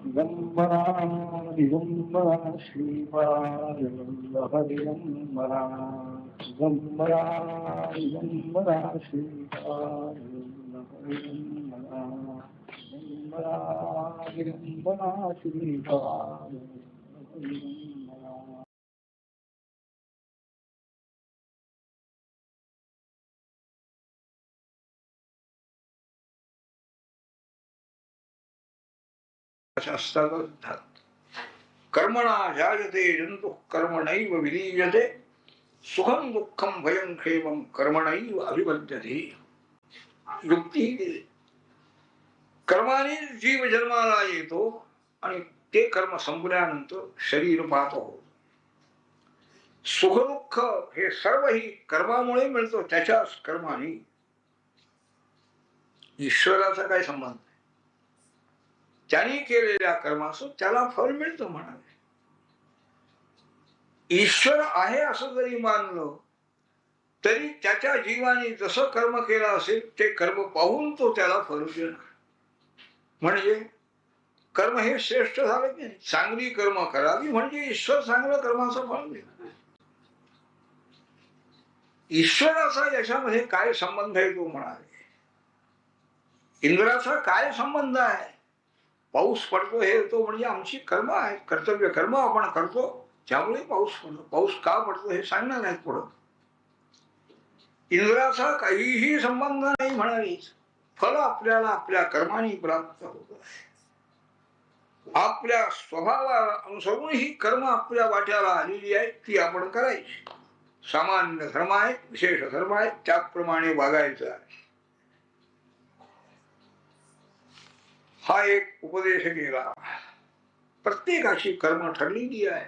दिगंबरा दिगंबरा श्रीपाद दिगंबरा दिगंबरा दिगंबरा श्रीपाद दिगंबरा दिगंबरा दिगंबरा श्रीपाद दिगंबरा. कर्मणा जायते जंतु कर्मणैव विलीयते सुखम दुःखम भयं क्षेमं कर्मणैव अभिवद्यते. युक्ती कर्माने जीव जन्माला येतो आणि ते कर्म संपल्यानंतर शरीर पाहतो. सुख दुःख हे सर्व ही कर्मामुळे मिळतो. त्याच्याच कर्माने ईश्वराचा काय संबंध? त्यांनी केलेल्या कर्माचं त्याला फळ मिळतं म्हणाले. ईश्वर आहे असं जरी मानलं तरी त्याच्या जीवाने जसं कर्म केलं असेल ते कर्म पाहून तो त्याला फळ देणार. म्हणजे कर्म हे श्रेष्ठ झालं की नाही. चांगली कर्म करावी म्हणजे ईश्वर चांगलं कर्माचं फळ देणार. ईश्वराचा याच्यामध्ये काय संबंध आहे तो म्हणाले. इंद्राचा काय संबंध आहे? पाऊस पडतो हे तो म्हणजे आमची कर्म आहे, कर्तव्य कर्म आपण करतो त्यामुळे पाऊस पडतो. पाऊस का पडतो हे सांगणार नाहीत पुढं. इंद्राचा काहीही संबंध नाही म्हणाली. फळ आपल्याला आपल्या कर्माने प्राप्त होत आहे. आपल्या स्वभावाला अनुसरून ही कर्म आपल्या वाट्याला आलेली आहे ती आपण करायची. सामान्य धर्म आहे, विशेष धर्म आहे, त्याप्रमाणे वागायचं आहे. हा एक उपदेश केला. प्रत्येकाची कर्म ठरलेली आहे.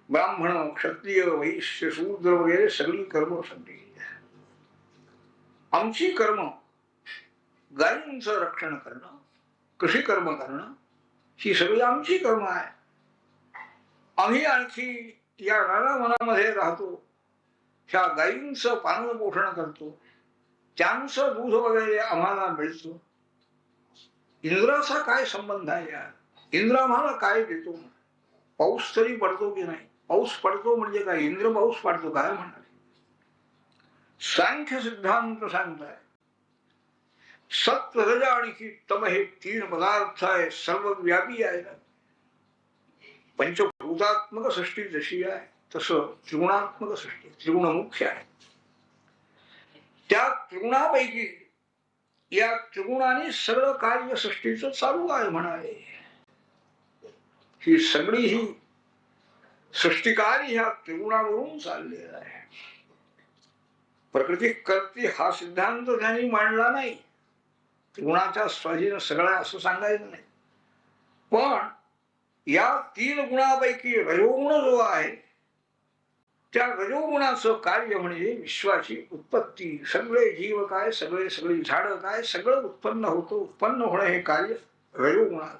ब्राह्मण क्षत्रिय वैश्य शूद्र वगैरे सगळी कर्म ठरलेली आहे. आमची कर्म गायींचं रक्षण करणं, कृषी कर्म करणं ही सगळी आमची कर्म आहे. आम्ही आणखी या रानावनामध्ये राहतो, ह्या गायींचं पालन पोषण करतो, त्यांचं दूध वगैरे आम्हाला मिळतं. इंद्राचा काय संबंध आहे यार? इंद्र आम्हाला काय देतो? पाऊस तरी पडतो की नाही? पाऊस पडतो म्हणजे काय? इंद्र पाऊस पडतो काय म्हणाले? सांख्य सिद्धांत सांगताय सत्व रज आणि तम हे तीन पदार्थ आहे, सर्वव्यापी आहे. पंचभूतात्मक सृष्टी जशी आहे तसं त्रिगुणात्मक सृष्टी, त्रिगुण मुख्य आहे. त्या त्रिगुणापैकी या त्रिगुणाने सगळं कार्य सृष्टीचं चालू आहे म्हणाले. ही सगळी ही सृष्टिकार्य ह्या त्रिगुणावरून चाललेलं आहे. प्रकृती करती हा सिद्धांत त्यांनी मांडला नाही. त्रिगुणाच्या स्वाधीन सगळा असं सांगायचं नाही. पण या तीन गुणापैकी रजोगुण जो आहे त्या रजोगुणाचं कार्य म्हणजे विश्वाची उत्पत्ती. सगळे जीव काय, सगळी झाडं काय, सगळं उत्पन्न होतं. उत्पन्न होणं हे कार्य रजोगुणाचं.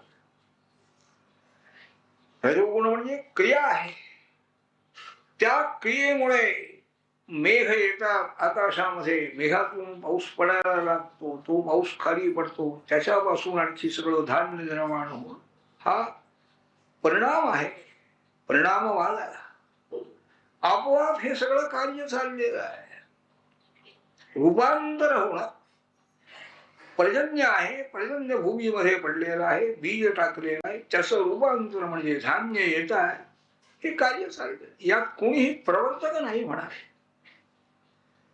रजोगुण म्हणजे क्रिया आहे. त्या क्रियेमुळे मेघ येतात आकाशामध्ये, मेघातून पाऊस पडायला लागतो, तो पाऊस खाली पडतो, त्याच्यापासून आणखी सगळं धान्य निर्माण होणं हा परिणाम आहे. परिणामवाद आहे. आपोआप हे सगळं कार्य चाललेलं आहे. रूपांतर होणं पर्जन्य आहे. पर्जन्य भूमीमध्ये पडलेलं आहे, बीज टाकलेलं आहे, त्याचं रूपांतर म्हणजे धान्य येत आहे. हे कार्य चाललं. यात कोणीही प्रवर्तक नाही म्हणाले.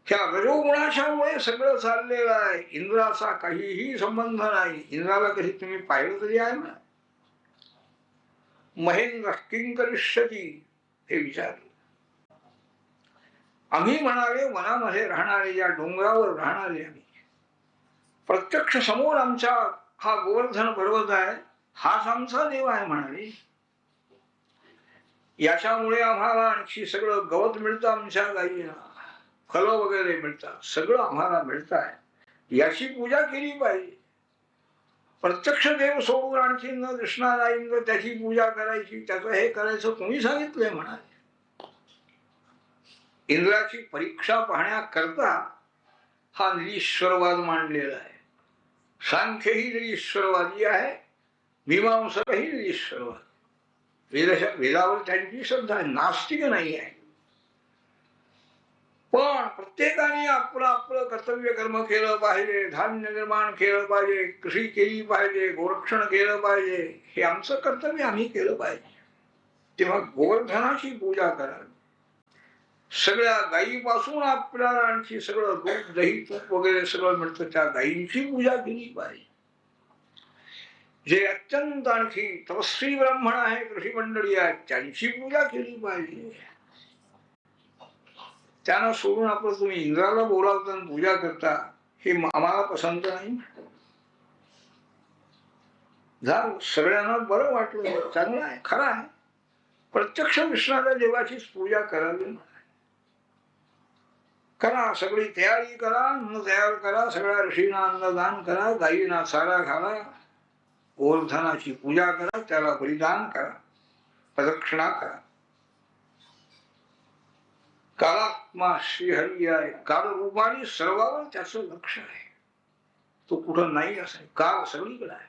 ह्या रजोगुणाच्यामुळे सगळं चाललेलं आहे. इंद्राचा काहीही संबंध नाही. इंद्राला कधी तुम्ही पाहिलं तरी आहे ना? महेंद्र किंग करिष्यती हे विचारले. आम्ही म्हणाले वनामध्ये राहणारे, या डोंगरावर राहणारे आम्ही, प्रत्यक्ष समोर आमच्या हा गोवर्धन पर्वत आहे, हाच आमचा देव आहे म्हणाले. याच्यामुळे आम्हाला आणखी सगळं गवत मिळतं, आमच्या गायीला फळं वगैरे मिळतात, सगळं आम्हाला मिळत आहे. याची पूजा केली पाहिजे. प्रत्यक्ष देव सोडून आणखी न दिसणारा इंद्र त्याची पूजा करायची, त्याचं हे करायचं कोणी सांगितलंय म्हणाले. इंद्राची परीक्षा पाहण्याकरता हा निरीश्वरवाद मांडलेला आहे. सांख्य ही निरीश्वरवादी आहे मीमांसकही सर्व वेदावर त्यांची श्रद्धा आहे, नास्तिक नाही आहे. पण प्रत्येकाने आपलं आपलं कर्तव्य कर्म केलं पाहिजे, धान्य निर्माण केलं पाहिजे, कृषी केली पाहिजे, गोरक्षण केलं पाहिजे. हे आमचं कर्तव्य आम्ही केलं पाहिजे. तेव्हा गोवर्धनाची पूजा करावी. सगळ्या गायीपासून आपल्याला आणखी सगळं दूध दही तूप वगैरे सगळं मिळतं, त्या गायींची पूजा केली पाहिजे. जे अत्यंत आणखी तपस्वी ब्राह्मण आहे, कृषी मंडळी आहेत, त्यांची पूजा केली पाहिजे. त्यांना सोडून आपण तुम्ही इंद्राला बोलावता आणि पूजा करता, हे आम्हाला पसंत नाही. झालं, सगळ्यांना बरं वाटलं, चांगलं आहे, खरं आहे. प्रत्यक्ष विष्णाच्या देवाचीच पूजा करावी. करा, सगळी तयारी करा, अन्न तयार करा, सगळ्या ऋषींना अन्नदान करा, गायींना चारा घाला, गोवर्धनाची पूजा करा, त्याला बलिदान करा, प्रदक्षिणा करा. कालात्मा श्रीहरी आहे, कालरूपाने सर्वावर त्याचं लक्ष आहे. तो कुठं नाही असं, काल सगळीकडे आहे.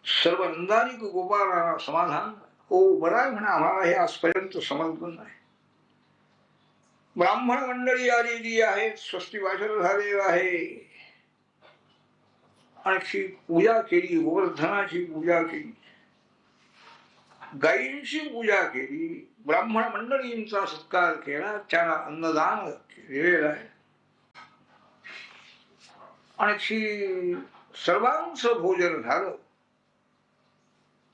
सर्व नंदानिक गोपाळाला समाधान हो बरं आहे म्हणा, आम्हाला हे आजपर्यंत समजलं नाही. ब्राह्मण मंडळी आलेली आहेत, स्वस्ती वाचन झालेलं आहे, आणखी पूजा केली, गोवर्धनाची पूजा केली, गायींची पूजा केली, ब्राह्मण मंडळींचा सत्कार केला, त्यांना अन्नदान केलेलं आहे. आणखी सर्वांचं भोजन झालं.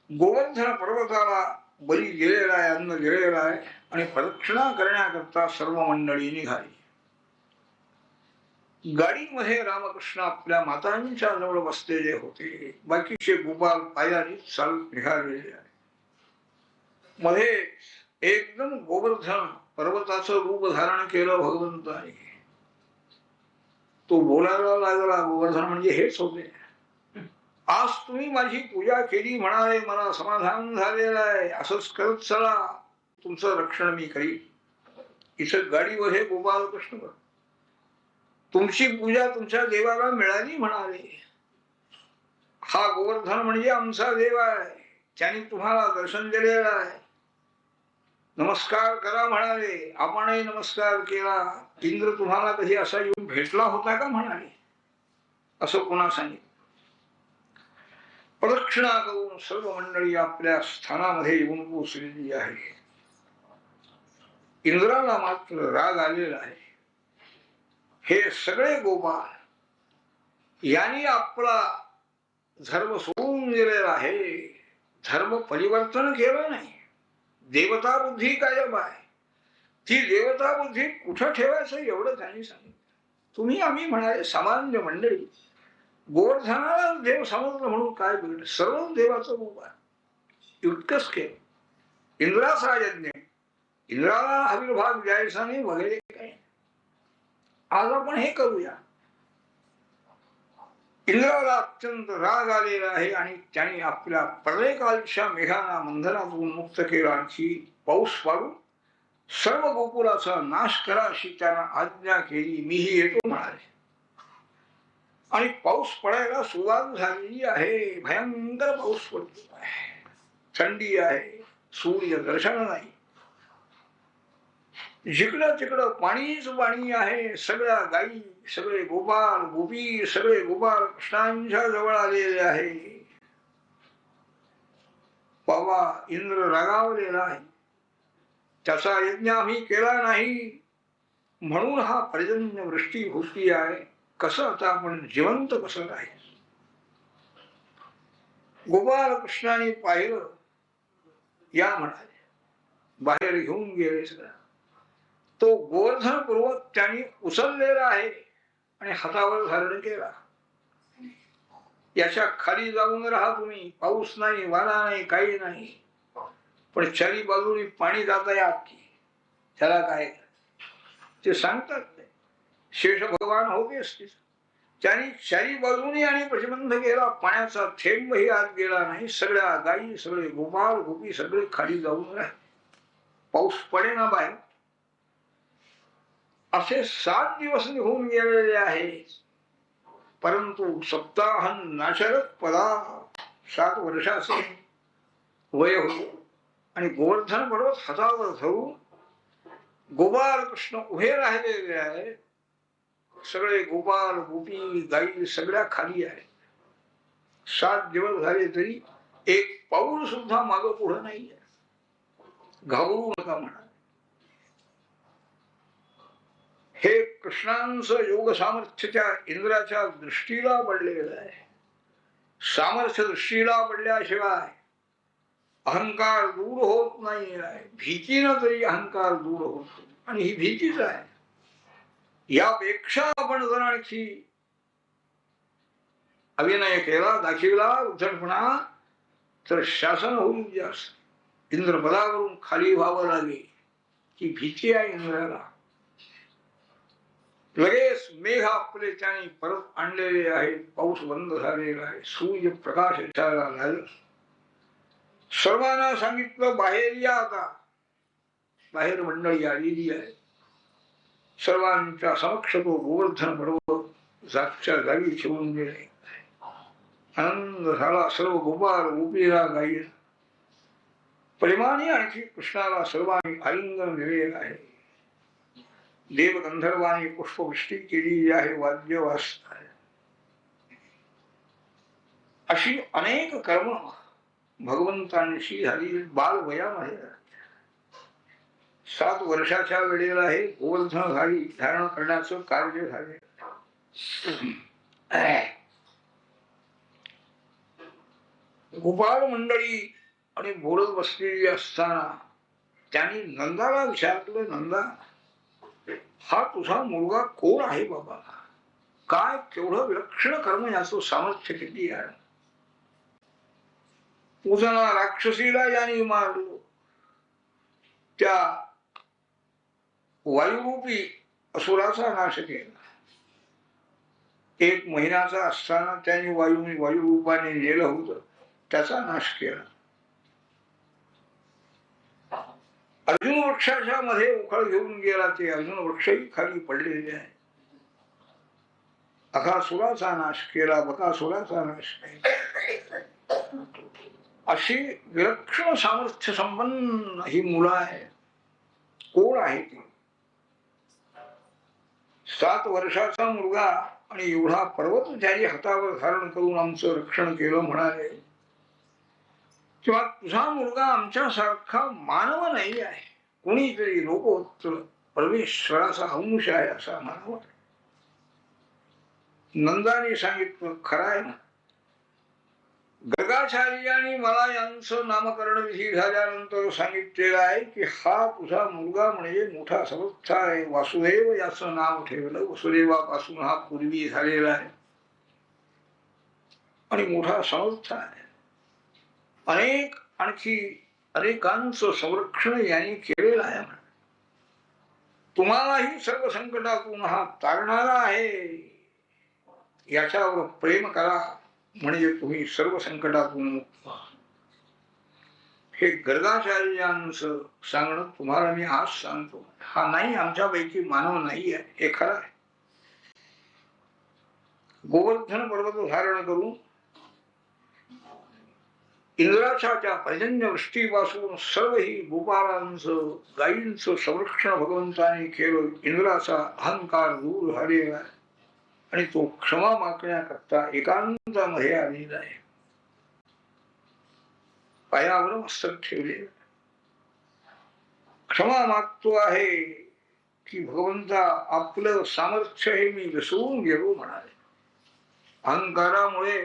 गोवर्धन पर्वताला बळी गेलेला आहे, अन्न गेलेलं आहे, आणि प्रदक्षिणा करण्याकरता सर्व मंडळी निघाली. गाडीमध्ये रामकृष्ण आपल्या मातांच्या जवळ बसलेले होते, बाकीचे गोपाल पायाने चालत निघालेले आहे. मध्ये एकदम गोवर्धन पर्वताचं रूप धारण केलं भगवंताने. तो बोलायला लागला, गोवर्धन म्हणजे हेच होते. आज तुम्ही माझी पूजा केली म्हणाले, मला समाधान झालेलं आहे, असंच करत चला, तुमचं रक्षण मी करीन. इथं गाडीमध्ये गोपाल कृष्ण, तुमची पूजा तुमच्या देवाला मिळाली म्हणाले. हा गोवर्धन म्हणजे आमचा देव आहे, त्याने तुम्हाला दर्शन दिलेलं आहे, नमस्कार करा म्हणाले. आपणही नमस्कार केला. इंद्र तुम्हाला कधी असा येऊन भेटला होता का म्हणाले. असं कोणा सांगितलं. प्रदक्षिणा करून सर्व मंडळी आपल्या स्थानामध्ये येऊन पोचलेली आहे. इंद्राला मात्र राग आलेला आहे. हे सगळे गोपाल यांनी आपला धर्म सोडून दिलेला आहे, धर्म परिवर्तन केलं नाही. देवता बुद्धी कायम आहे, ती देवता बुद्धी कुठं ठेवायचं एवढं त्यांनी सांगितलं. तुम्ही आम्ही म्हणाले सामान्य मंडळी, गोवर्धनाला देव समजलं म्हणून काय बिघडलं, सर्व देवाचं रूप आहे, इतकंच केलं. इंद्राचा यज्ञ, इंद्राला आविर्भाव द्यायचा नाही वगैरे काय. आज आपण हे करूया. इंद्राला अत्यंत राग आलेला आहे आणि त्याने आपल्या प्रलयकालच्या मेघांना मंथनातून मुक्त केला. आणखी पाऊस पाडून सर्व गोकुलाचा नाश करा अशी त्यांना आज्ञा केली. मीही येतो म्हणाले. आणि पाऊस पडायला सुरुवात झालेली आहे. भयंकर पाऊस पडतो आहे, थंडी आहे, सूर्य दर्शन नाही, जिकडं तिकडं पाणीच पाणी आहे. सगळ्या गायी, सगळे गोपाल गोपी, सगळे गोपाल कृष्णांच्या जवळ आलेले आहे. बाबा इंद्र रागावलेला आहे, त्याचा यज्ञ आम्ही केला नाही म्हणून हा पर्जन्य वृष्टी होती आहे. कसं आता आपण जिवंत कसं राहील. गोपाल कृष्णाने पाहिलं, या म्हणाले, बाहेर घेऊन गेले. सगळं तो गोवर्धन पर्वत त्यांनी उचललेला आहे आणि हातावर धारण केला. याच्या खाली जाऊन राहा तुम्ही, पाऊस नाही, वारा नाही, काही नाही, पण चारी बाजूनी पाणी जात आहे आत. त्याला काय ते सांगतात. शेष भगवान होते असते, त्यांनी चारी बाजूनी आणि प्रतिबंध केला. पाण्याचा थेंबही आत गेला नाही. सगळ्या गायी, सगळे गोपाल गोपी सगळे खाली जाऊन राहिले. पाऊस पडे ना बाहेर. असे 7 दिवस निघून गेलेले आहेत. परंतु सप्ताहन नाशरत पदा 7 वर्षाचे वय होते आणि गोवर्धन पर्वत हातावर धरून गोपाल कृष्ण उभे राहिलेले आहे. सगळे गोपाल गोपी गाई सगळ्या खाली आहे. 7 दिवस झाले तरी एक पाऊल सुद्धा मागं पुढं नाहीये. घाबरू नका म्हणा. हे कृष्णांचं योग सामर्थ्याच्या इंद्राच्या दृष्टीला पडलेलं आहे. सामर्थ्य दृष्टीला पडल्याशिवाय अहंकार दूर होत नाही आहे. भीतीनं तरी अहंकार दूर होतो आणि ही भीतीच आहे. यापेक्षा आपण जर आणखी अभिनय केला, दाखविला उद्धटपणा, तर शासन होईल जास्त. इंद्रपदावरून खाली व्हावं लागेल ही भीती आहे इंद्राला. लगेच मेघ आपले त्याने परत आणलेले आहेत. पाऊस बंद झालेला आहे. सूर्य प्रकाश यायला लागला. सर्वांना सांगितलं बाहेर या आता. बाहेर मंडळी आलेली आहे. सर्वांच्या समक्ष तो गोवर्धन पर्वत जागच्या जागी ठेवून गेले. आनंद झाला. सर्व गोपाल गोपीला गाई प्रेमाने आणखी कृष्णाला सर्वांनी आलिंगन दिलेलं आहे. देवगंधर्वाने पुष्पवृष्टी केलेली आहे. वाद्य वाजत आहे. अशी अनेक कर्म भगवंतांशी झाली बालवयामध्ये. 7 वर्षाच्या वेळेला हे गोवर्धन घाडी धारण करण्याचं कार्य झाले. गोपाळ मंडळी आणि बोलत बसलेली असताना त्यांनी नंदाला विचारलं, नंदा हा तुझा मुलगा कोण आहे बाबा? काय केवढं विलक्षण कर्म याचं सामर्थ्य किती आहे? पूजना राक्षसीला याने मारलो. त्या वायुरूपी असुराचा नाश केला. 1 महिन्याचा असताना त्याने वायुरूपाने नेलं होतं, त्याचा नाश केला. अर्जुन वृक्षाच्या मध्ये उखळ घेऊन गेला. ते अर्जुन वृक्षही खाली पडलेले आहे. अघासुराचा नाश केला. बकासुराचा नाश केला. अशी विलक्षण सामर्थ्य संपन्न ही मुलं आहे. कोण आहे ती? 7 वर्षाचा मुलगा आणि एवढा पर्वत त्याने हातावर धारण करून आमचं रक्षण केलं म्हणाले. किंवा तुझा मुलगा आमच्यासारखा मानव नाही आहे, कोणीतरी लोकोत्तर परमेश्वराचा अंश आहे असा मानव. नंदाने सांगितलं खरं आहे ना. गर्गाचार्यांनी मला यांचं नामकरण विधी झाल्यानंतर सांगितलेलं आहे की हा तुझा मुलगा म्हणजे मोठा समर्थ आहे. वासुदेव याचं नाव ठेवलं. वसुदेवापासून हा पूर्वी झालेला आहे आणि मोठा समर्थ आहे. आणखी अनेकांचं संरक्षण यांनी केलेलं आहे. तुम्हालाही सर्व संकटातून हा तारणारा आहे. याच्यावर प्रेम करा म्हणजे तुम्ही सर्व संकटातून मुक्त व्हा. हे गर्गाचार्यांचं सांगणं तुम्हाला मी आज सांगतो. हा नाही आमच्यापैकी मानव नाही आहे हे खरं आहे. गोवर्धन पर्वत धारण करून इंद्राच्या त्या पर्जन्य वृष्टीपासून सर्व ही गोपालांचं गायींचं संरक्षण भगवंताने केलं. इंद्राचा अहंकार दूर झालेला आहे आणि तो क्षमा मागण्याकरता एकांतामध्ये आलेला आहे. पायावर मस्तक ठेवले क्षमा मागतो आहे की भगवंता आपलं सामर्थ्य हे मी विसरून गेलो म्हणाले. अहंकारामुळे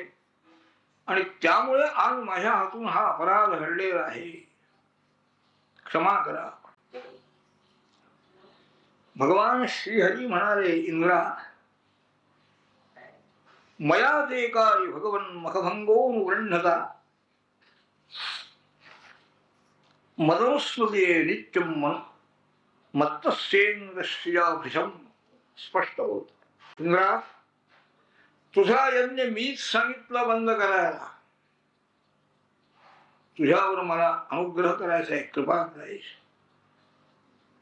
आणि त्यामुळे आज माझ्या हातून हा अपराध घडलेला आहे, क्षमा करा. भगवान श्रीहरी म्हणाले इंद्रा मया ते कार्य भगवन मखभंगोनुगृह्णता मदनुस्मृते नित्यम मत्तस्येन्द्रश्रियाभृशम. स्पष्ट होत इंद्रा तुझा यज्ञ मीच सांगितलं बंद करायला. तुझ्यावर मला अनुग्रह करायचा आहे, कृपा करायची.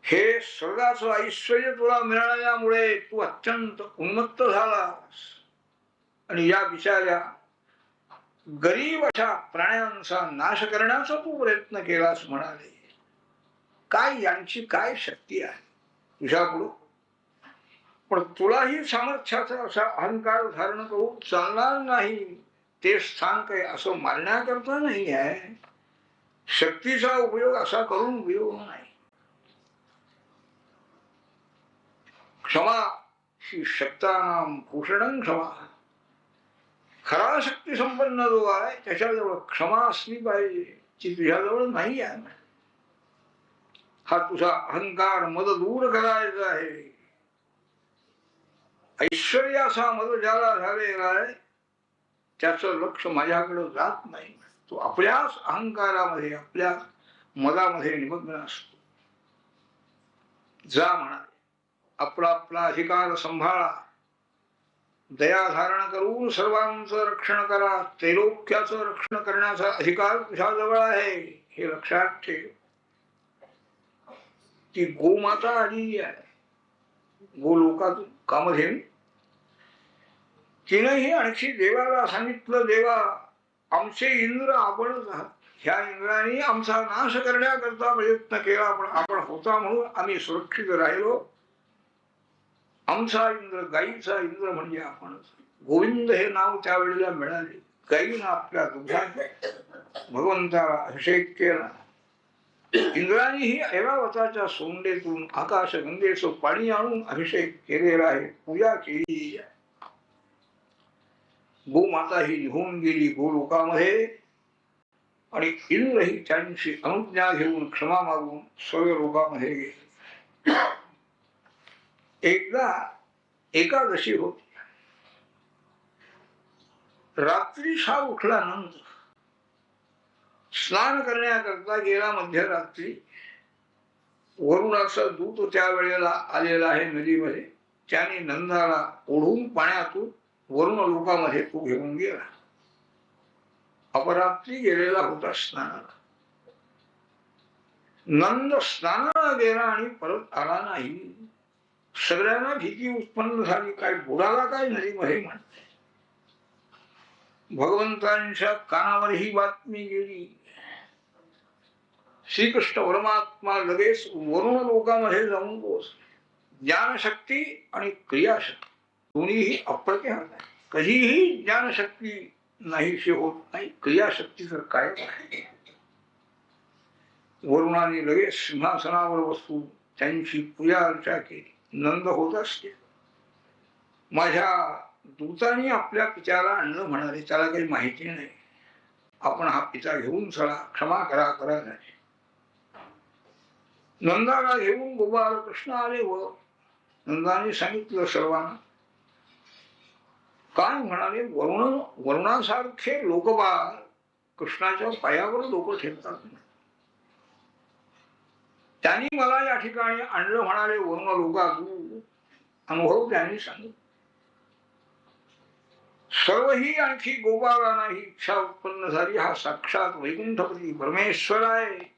हे स्वर्गाचं ऐश्वर्य तुला मिळाल्यामुळे तू अत्यंत उन्मत्त झालास. आणि या बिचाऱ्या गरीब अशा प्राण्यांचा नाश करण्याचा तू प्रयत्न केलास म्हणाले. काय यांची काय शक्ती आहे तुझ्याकडून? पण तुलाही सामर्थ्याचा असा अहंकार धारण करून चालणार नाही. ते स्थान काही असं मारण्याकरता नाही आहे. शक्तीचा उपयोग असा करून उपयोग नाही. क्षमा ही शक्तानाम भूषणं क्षमा. खरा शक्ती संपन्न जो आहे त्याच्याजवळ क्षमा असली पाहिजे, ती तुझ्याजवळ नाही आहे. हा तुझा अहंकार मद दूर करायचा आहे. ऐश्वर्याचा मद ज्याला झालेला आहे त्याचं लक्ष माझ्याकडे जात नाही. तो आपल्याच अहंकारामध्ये आपल्या मदामध्ये निमग्न असतो. जा म्हणाले, आपला आपला अधिकार सांभाळा. दया धारण करून सर्वांचं रक्षण करा. त्रैलोक्याचं रक्षण करण्याचा अधिकार तुझ्याजवळ आहे हे लक्षात ठेव. ती गोमाता आलेली आहे, गोलोकातून कामधेनू. तिनंही आणखी देवाला सांगितलं, देवा आमचे इंद्र आपणच आहात. ह्या इंद्राने आमचा नाश करण्याकरता प्रयत्न केला, पण आपण होता म्हणून आम्ही सुरक्षित राहिलो. आमचा इंद्र, गाईचा इंद्र म्हणजे आपणच. गोविंद हे नाव त्यावेळेला मिळाले. गाईनं आपल्या दुधात भगवंताला अभिषेक केला. इंद्रानेही ऐरावताच्या सोंडेतून आकाशगंगेचं पाणी आणून अभिषेक केलेला आहे, पूजा केली. गोमाता ही निघून गेली गोलोकामध्ये आणि इंद्रही त्यांची अनुज्ञा घेऊन क्षमा मागून स्वर्गलोकामध्ये गेले. एकदा एकादशी होती. रात्री हा उठला नंद. स्नान करण्याकरता गेला मध्यरात्री. वरुणाचा दूत त्या वेळेला आलेला आहे नदीमध्ये. त्याने नंदाला ओढून पाण्यातून वरुण लोकामध्ये तो घेऊन गेला. अपरात्री गेलेला होता स्नानाला. नंद स्नानाला गेला आणि परत आला नाही. सगळ्यांना भीती उत्पन्न झाली. काय बुडाला काय नदीमध्ये म्हणते. भगवंतांच्या कानावर ही बातमी गेली. श्रीकृष्ण परमात्मा लगेच वरुण लोकामध्ये जाऊन पोहोचले. ज्ञानशक्ती आणि क्रियाशक्ती दोन्हीही अप्रतिम आहे. कधीही ज्ञानशक्ती नाहीशी होत नाही, क्रियाशक्ती तर काय आहे. वरुणाने लगेच सिंहासनावर बसून त्यांची पूजा अर्चा केली. नंद होत असते. माझ्या दूतांनी आपल्या पित्याला आणलं म्हणाले. त्याला काही माहिती नाही. आपण हा पिता घेऊन चला, क्षमा करा करा नाही. नंदाला घेऊन गोपाळ कृष्ण आले व नंदाने सांगितलं सर्वांना. काय म्हणाले, वरुणासारखे लोकबाळ कृष्णाच्या पायावर लोक ठेवतात. त्यांनी मला या ठिकाणी आणलं म्हणाले. वरुण लोकातून अनुभव त्यांनी सांगितलं. सर्व ही आणखी गोपाळांना ही इच्छा उत्पन्न झाली. हा साक्षात वैकुंठपती परमेश्वर आहे.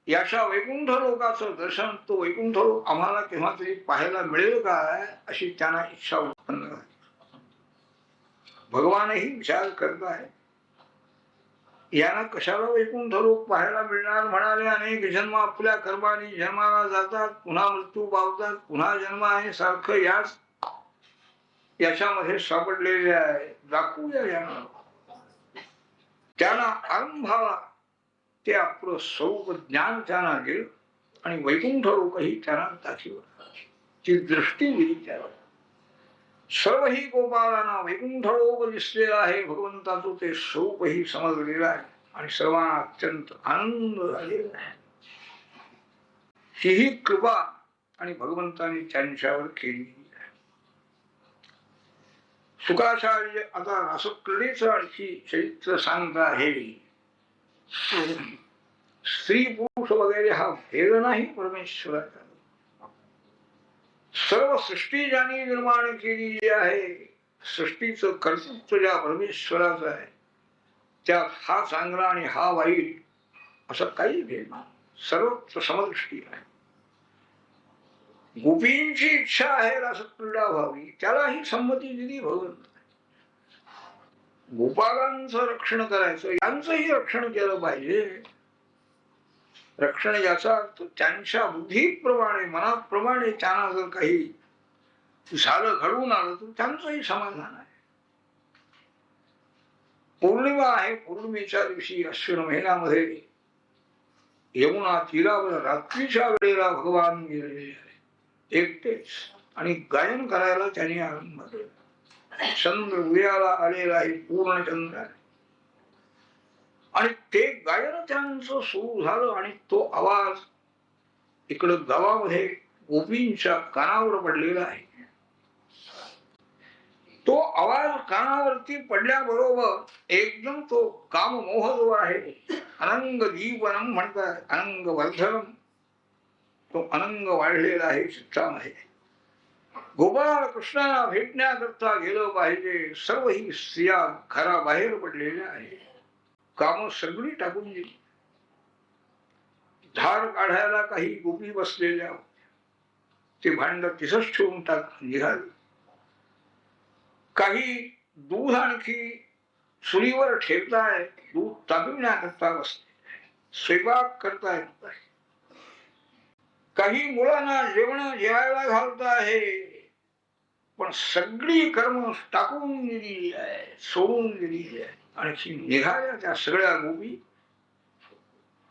याच्या वैकुंठ लोकाचं दर्शन, तो वैकुंठ लोक आम्हाला केव्हा तरी पाहायला मिळेल काय, अशी त्यांना इच्छा उत्पन्न झाली. भगवानही विचार करत आहे, यांना कशाला वैकुंठ लोक पाहायला मिळणार म्हणाले. अनेक जन्म आपल्या कर्माने जन्माला जातात, पुन्हा मृत्यू पावतात, पुन्हा जन्म आहे, सारखं याच्यामध्ये सापडलेले आहे. दाखवूया यांना. त्यांना आरंभाला ते आपलं स्वरूप ज्ञान त्यांना गेलं आणि वैकुंठ लोकही त्यांना दाखवला. ती दृष्टी दिली त्याला. सर्व ही गोपाळांना वैकुंठ लोक दिसलेला आहे. भगवंताचं ते स्वरूपही समजलेलं आहे आणि सर्वांना अत्यंत आनंद झालेला आहे. ही कृपा आणि भगवंताने त्यांच्यावर केली. शुकाचार्य आता रसक्रीडेचं आणखी चरित्र सांगत आहे. स्त्री पुरुष वगैरे हा भेद नाही परमेश्वराचा. सर्व सृष्टी ज्याने निर्माण केलेली आहे, सृष्टीचं कर्तृत्व ज्या परमेश्वराचं आहे, त्यात हा चांगला आणि हा वाईट असं काही भेद नाही. सर्वत्र समदृष्टी आहे. गोपींची इच्छा आहे रसक्रीडा व्हावी, त्यालाही संमती दिली भगवंत. गोपालांचं रक्षण करायचं, यांचंही रक्षण केलं पाहिजे. रक्षण याचा अर्थ त्यांच्या बुद्धीप्रमाणे मनाप्रमाणे त्यांना जर काही झालं, घडवून आलं तर त्यांचंही समाधान आहे. पौर्णिमा आहे, पौर्णिमेच्या दिवशी अश्विन महिन्यामध्ये यमुना तीरावर रात्रीच्या वेळेला भगवान गेलेले आहे एकटेच, आणि गायन करायला त्यांनी आरंभ केला. चंद्र उदयाला आलेला आहे, पूर्ण चंद्र आहे, आणि ते गायन त्यांचं सुरू झालं आणि तो आवाज इकडं गावामध्ये गोपींच्या कानावर पडलेला आहे. तो आवाज कानावरती पडल्याबरोबर एकदम तो काममोह जो आहे, अनंग दीपनम म्हणतात, अनंग वर्धनम, तो अनंग वाढलेला आहे चित्तामध्ये. गोपाळ कृष्णाला भेटण्याकरता गेलं पाहिजे. सर्व ही स्त्रिया घराबाहेर पडलेल्या आहे, काम सगळी टाकून दिली. धार काढायला काही गोपी बसलेल्या होत्या, ते भांड तिसच ठेवून निघाली. काही दूध आणखी चुलीवर ठेवताय, दूध तापविण्याकरता बसले, स्वयंपाक करताय. काही मुलांना जेवायला घालत आहे, पण सगळी कर्म टाकून दिलेली आहे, सोडून दिलेली आहे. आणखी निघाल्या त्या सगळ्या गोपी.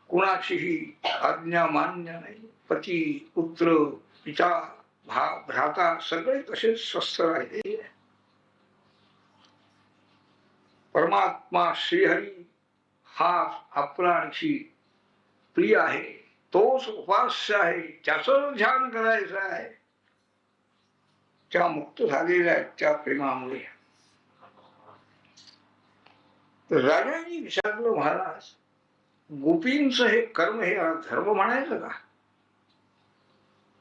कुणाचीही आज्ञा मान्य नाही. पती, पुत्र, पिता, भ्राता सगळे तसेच स्वस्थ राहिले. परमात्मा श्रीहरी हा आपला आणखी प्रिय आहे, तोच उपास्य आहे, त्याच ध्यान करायचं आहे. त्या मुक्त झालेल्या आहेत त्या प्रेमामुळे. तर राजांनी विचारलं, महाराज गोपींचं हे कर्म हे धर्म म्हणायचं का?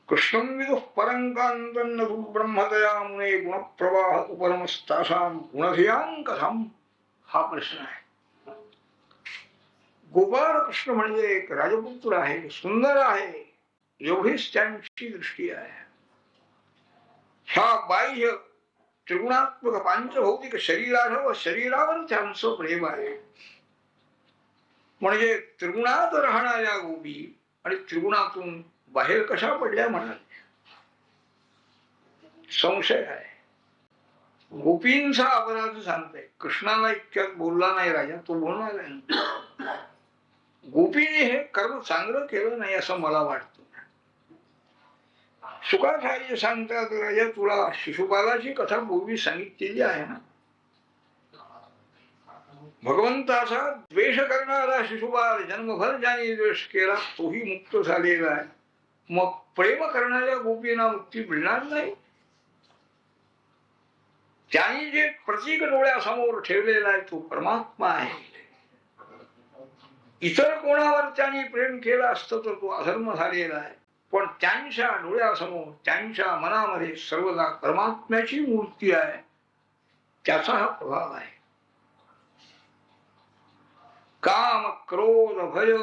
कृष्णं विदुः परंकांतं तु ब्रह्मतया मुने गुणप्रवाह उपरमस्तासां गुणधियां कथं, हा प्रश्न आहे. गोपाळ कृष्ण म्हणजे एक राजपुत्र आहे, सुंदर आहे, एवढीच त्यांची दृष्टी आहे. ह्या बाह्य त्रिगुणात्मक पांचभौतिक शरीरावर त्यांचं प्रेम आहे. म्हणजे त्रिगुणात राहणाऱ्या गोपी आणि त्रिगुणातून बाहेर कशा पडल्या म्हणाले, संशय आहे. गोपींचा अपराध सांगताय, कृष्णाला इतक्यात बोलला नाही राजा, तो बोलणार आहे. गोपीने हे कर्म चांगलं केलं नाही असं मला वाटतं. शुकाचार्य सांगतात, राजा तुला शिशुपालाची कथा पूर्वी सांगितलेली आहे ना. भगवंताचा द्वेष करणारा शिशुपाल जन्मभर ज्याने द्वेष केला तोही मुक्त झालेला आहे. मग प्रेम करणाऱ्या गोपींना मुक्ती मिळणार नाही? त्यांनी जे प्रतीक डोळ्यासमोर ठेवलेला आहे तो परमात्मा आहे. इतर कोणावर त्यांनी प्रेम केलं असतं तर तो अधर्म झालेला आहे. पण त्यांच्या डोळ्यासमोर त्यांच्या मनामध्ये सर्वदा परमात्म्याची मूर्ती आहे, त्याचा हा प्रभाव आहे. काम, क्रोध, भय,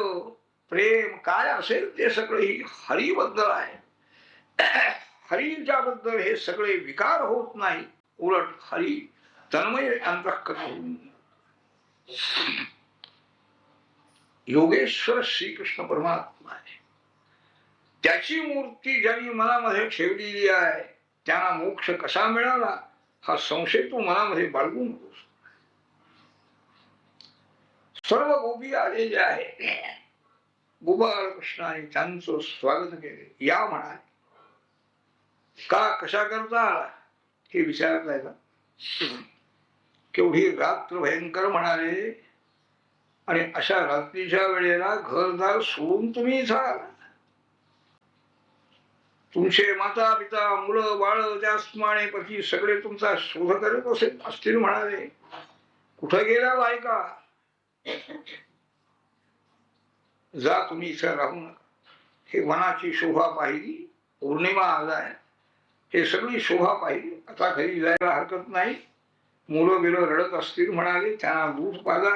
प्रेम काय असेल ते सगळे हरीबद्दल आहे. हरीच्याबद्दल हे सगळे विकार होत नाही, उलट हरी तन्मय अंतःकरण. योगेश्वर श्रीकृष्ण परमात्मा आहे. त्याची मूर्ती ज्यांनी मनामध्ये ठेवलेली आहे त्यांना मोक्ष कसा मिळाला हा संशय तू मनामध्ये बाळगून नकोस. सर्व गोपी आलेले आहे. गोपाळ कृष्णाने त्यांचं स्वागत केले. या म्हणाले. का कशा करता आला हे विचारताय का? केवढी रात्र भयंकर म्हणाले, आणि अशा रात्रीच्या वेळेला घरदार सोडून तुम्ही इथं आला. तुमचे माता पिता मुलं बाळ त्याचप्रमाणे पती सगळे तुमचा शोध करत असतील म्हणाले. कुठं गेला बायका? जा तुम्ही इथं राहू नका. हे वनाची शोभा पाहिली, पौर्णिमा आलाय, हे सगळी शोभा पाहिली, आता घरी जायला हरकत नाही. मुलं बिलं रडत असतील म्हणाले, त्यांना दूध पाजा.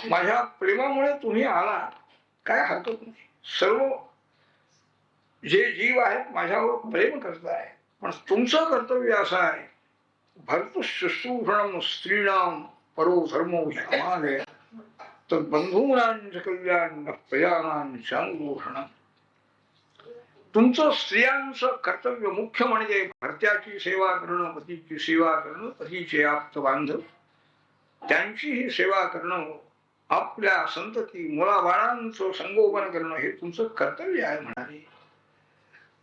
माझ्या प्रेमामुळे तुम्ही आला, काय हरकत नाही. सर्व जे जीव आहेत माझ्यावर प्रेम करताय, पण तुमचं कर्तव्य असं आहे भर्तुशुश्रूषणं स्त्रीणां परो धर्मो ह्यामादय तद्बंधूनांच कल्याण प्रजानांच अनुदूषणं. तुमचं स्त्रियांचं कर्तव्य मुख्य म्हणजे भर्त्याची सेवा करणं, पतीची सेवा करणं, पतीचे आप्त बांधव त्यांचीही सेवा करणं, आपल्या संतती मुलाबाळांचं संगोपन करणं हे तुमचं कर्तव्य आहे म्हणाले.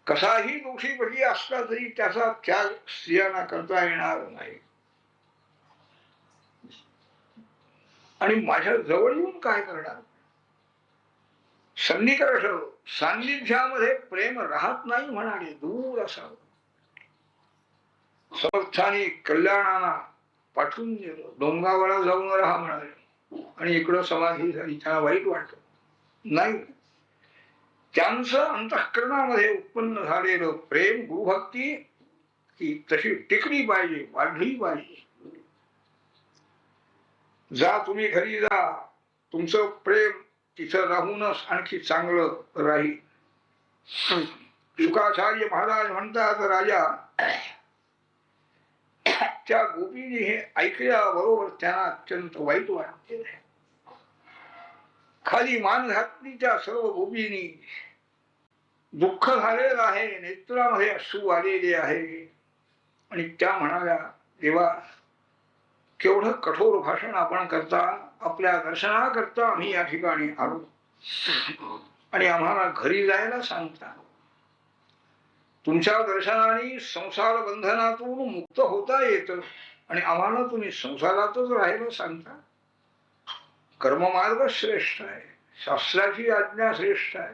कसाही दोषी पती असला तरी त्याचा त्याग स्त्रियांना करता येणार नाही. आणि माझ्या जवळ येऊन काय करणार? सन्निकर्ष सान्निध्यामध्ये प्रेम राहत नाही म्हणाले, दूर असावं. समर्थाने कल्याणाला पाठवून दिलं, डोंगावळा जाऊन राहा म्हणाले आणि इकडं समाधी झाली. त्यांना वाईट वाटत नाही. त्यांचं अंतःकरणामध्ये उत्पन्न झालेलं प्रेम गुरुभक्ती ही तशी टिकली पाहिजे, वाढली पाहिजे. जा तुम्ही घरी जा, तुमचं प्रेम तिथं राहूनच आणखी चांगलं राहील. शुकाचार्य महाराज म्हणतात, राजा त्या गोपीने हे ऐकल्याबरोबर त्यांना अत्यंत वाईट वाटते. खाली मान घातली त्या सर्व गोपींनी. दुःख झालेलं आहे, नेत्रामध्ये अश्रू आलेले आहे आणि त्या म्हणाल्या, देवा केवढं कठोर भाषण आपण करता, आपल्या दर्शनाकरता आम्ही या ठिकाणी आलो आणि आम्हाला घरी जायला सांगता. तुमच्या दर्शनाने संसार बंधनातून मुक्त होता येतं आणि आम्हाला तुम्ही संसारातच राहायला सांगता. कर्ममार्ग श्रेष्ठ आहे, शास्त्राची आज्ञा श्रेष्ठ आहे.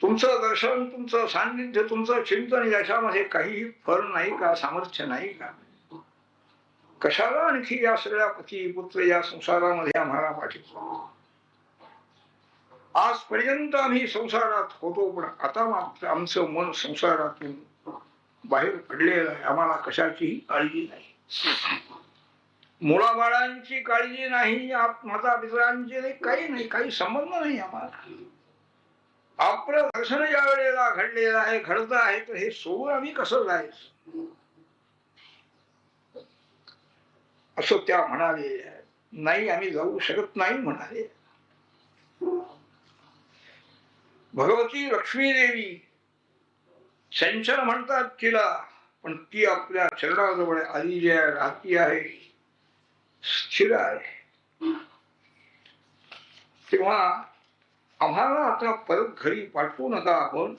तुमचं दर्शन, तुमचं सान्निध्य, तुमचं चिंतन याच्यामध्ये काहीही फळ नाही का, सामर्थ्य नाही का? कशाला आणखी या सगळ्या पती पुत्र या संसारामध्ये आम्हाला पाठवतो? आजपर्यंत आम्ही संसारात होतो, पण आता मात्र आमचं मन संसारातून बाहेर पडलेलं आहे. आम्हाला कशाचीही काळजी नाही, मुलाबाळांची काळजी नाही, माता पितरांची नाही, काही नाही, काही संबंध नाही आम्हाला. आपलं दर्शन ज्या वेळेला घडलेलं आहे, घडत आहे, तर हे सोडून आम्ही कसं जायचं असं त्या म्हणाले. नाही, आम्ही जाऊ शकत नाही म्हणाले. भगवती लक्ष्मी देवी चंचल म्हणतात तिला, पण ती आपल्या चरणाजवळ आलेली आहे, राहती आहे, स्थिर आहे. तेव्हा आम्हाला आता परत घरी पाठवू नका, आपण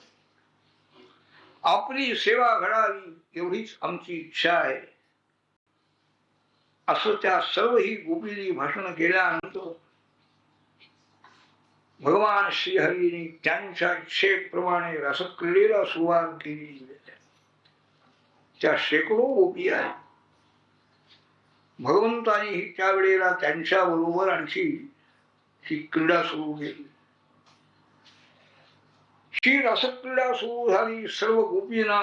आपली सेवा घडावी एवढीच आमची इच्छा आहे. असं त्या सर्व ही गोपींनी भाषण केल्यानंतर भगवान श्रीहरीने त्यांच्या इच्छेप्रमाणे रसक्रीडेला सुरुवात केली. त्या शेकडो गोपी आहेत. भगवंतांनी त्यावेळेला त्यांच्या बरोबर आणखी ही क्रीडा सुरू केली. ही रसक्रीडा सुरू झाली. सर्व गोपींना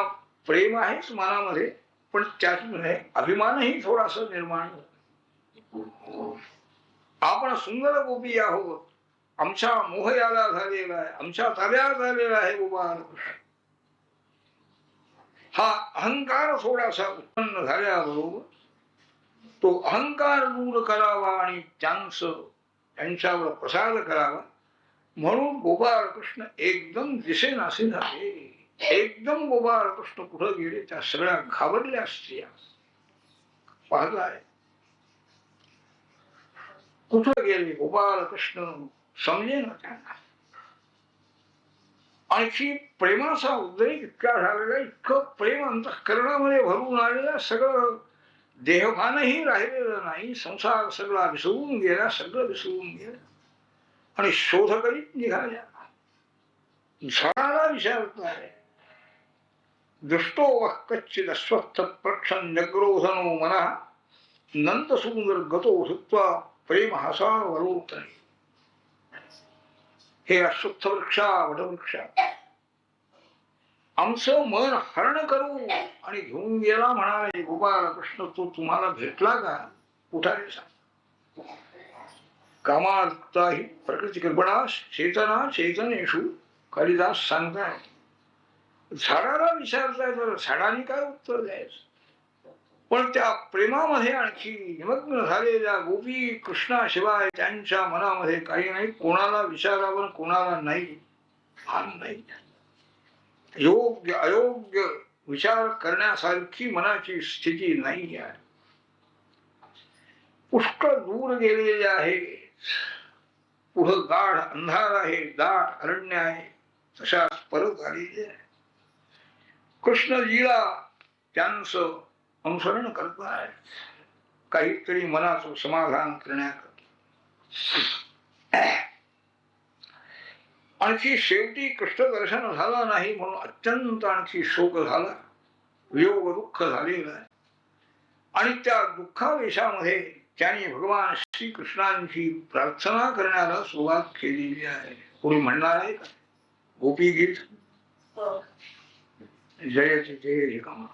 प्रेम आहेच मनामध्ये, पण त्याच्यामध्ये अभिमानही थोडासा निर्माण होतो. आपण सुंदर गोपी आहोत, आमच्या मोह याला झालेला आहे, आमच्या ताब्यात झालेला आहे गोपाळ. हा अहंकार थोडासा उत्पन्न झाल्याबरोबर तो अहंकार दूर करावा आणि त्यांच्यावर प्रसाद करावा म्हणून गोपाळ कृष्ण एकदम दिसेनासे झाले. एकदम गोपाळ कृष्ण कुठं गेले, त्या सगळ्या घाबरल्या स्त्रिया. पाहताय कुठं गेले गोपाळ कृष्ण समजे ना त्यांना. आणखी प्रेमाचा उद्रेक इतका झालेला, इतकं प्रेम अंतःकरणामध्ये भरून आलेला, सगळं देहभानही राहिलेलं नाही. संसार सगळा विसरून गेला, सगळं विसरून गेलं आणि शोध करीत निघाल्या. झाडाला विचारताय, दृष्टो वः कच्चिद अस्वस्थ प्रक्षण जग्रोधनो मना नंत सुंदर गतो धृत्वा प्रेम हसावरोतने. हे अश्वत्थ वृक्षा, वटवृक्षा, आमचं मन हरण करू आणि घेऊन गेला म्हणाले गोपाळ कृष्ण. तो तुम्हाला भेटला का? कुठाने सांग. कामार्था ही प्रकृती कृपणा चेतना चेतनेषु कालिदास सांगताय. झाडाला विचारताय, तर झाडाने काय उत्तर द्यायचं? पण त्या प्रेमामध्ये आणखी निमग्न झालेल्या गोपी कृष्णाशिवाय त्यांच्या मनामध्ये काही नाही. कोणाला विचारावं कोणाला नाही भान नाही. योग्य अयोग्य विचार करण्यासारखी मनाची स्थिती नाही आहे. पुष्कळ दूर गेलेले आहे. पुढं गाढ अंधार आहे, दाट अरण्य आहे, तशाच परत आलेले आहे. कृष्ण लीला त्यांचं अनुसरण करत आहे, काहीतरी मनाचं समाधान करण्याकरता. आणखी शेवटी कृष्ण दर्शन झाला नाही म्हणून अत्यंत आणखी शोक झाला, वियोग दुःख झालेलं आहे. आणि त्या दुःखावेशामध्ये त्यांनी भगवान श्रीकृष्णांची प्रार्थना करण्याला सुरुवात केलेली आहे. कोणी म्हणणार आहे का गोपी गीत? जयति जय रिकामा.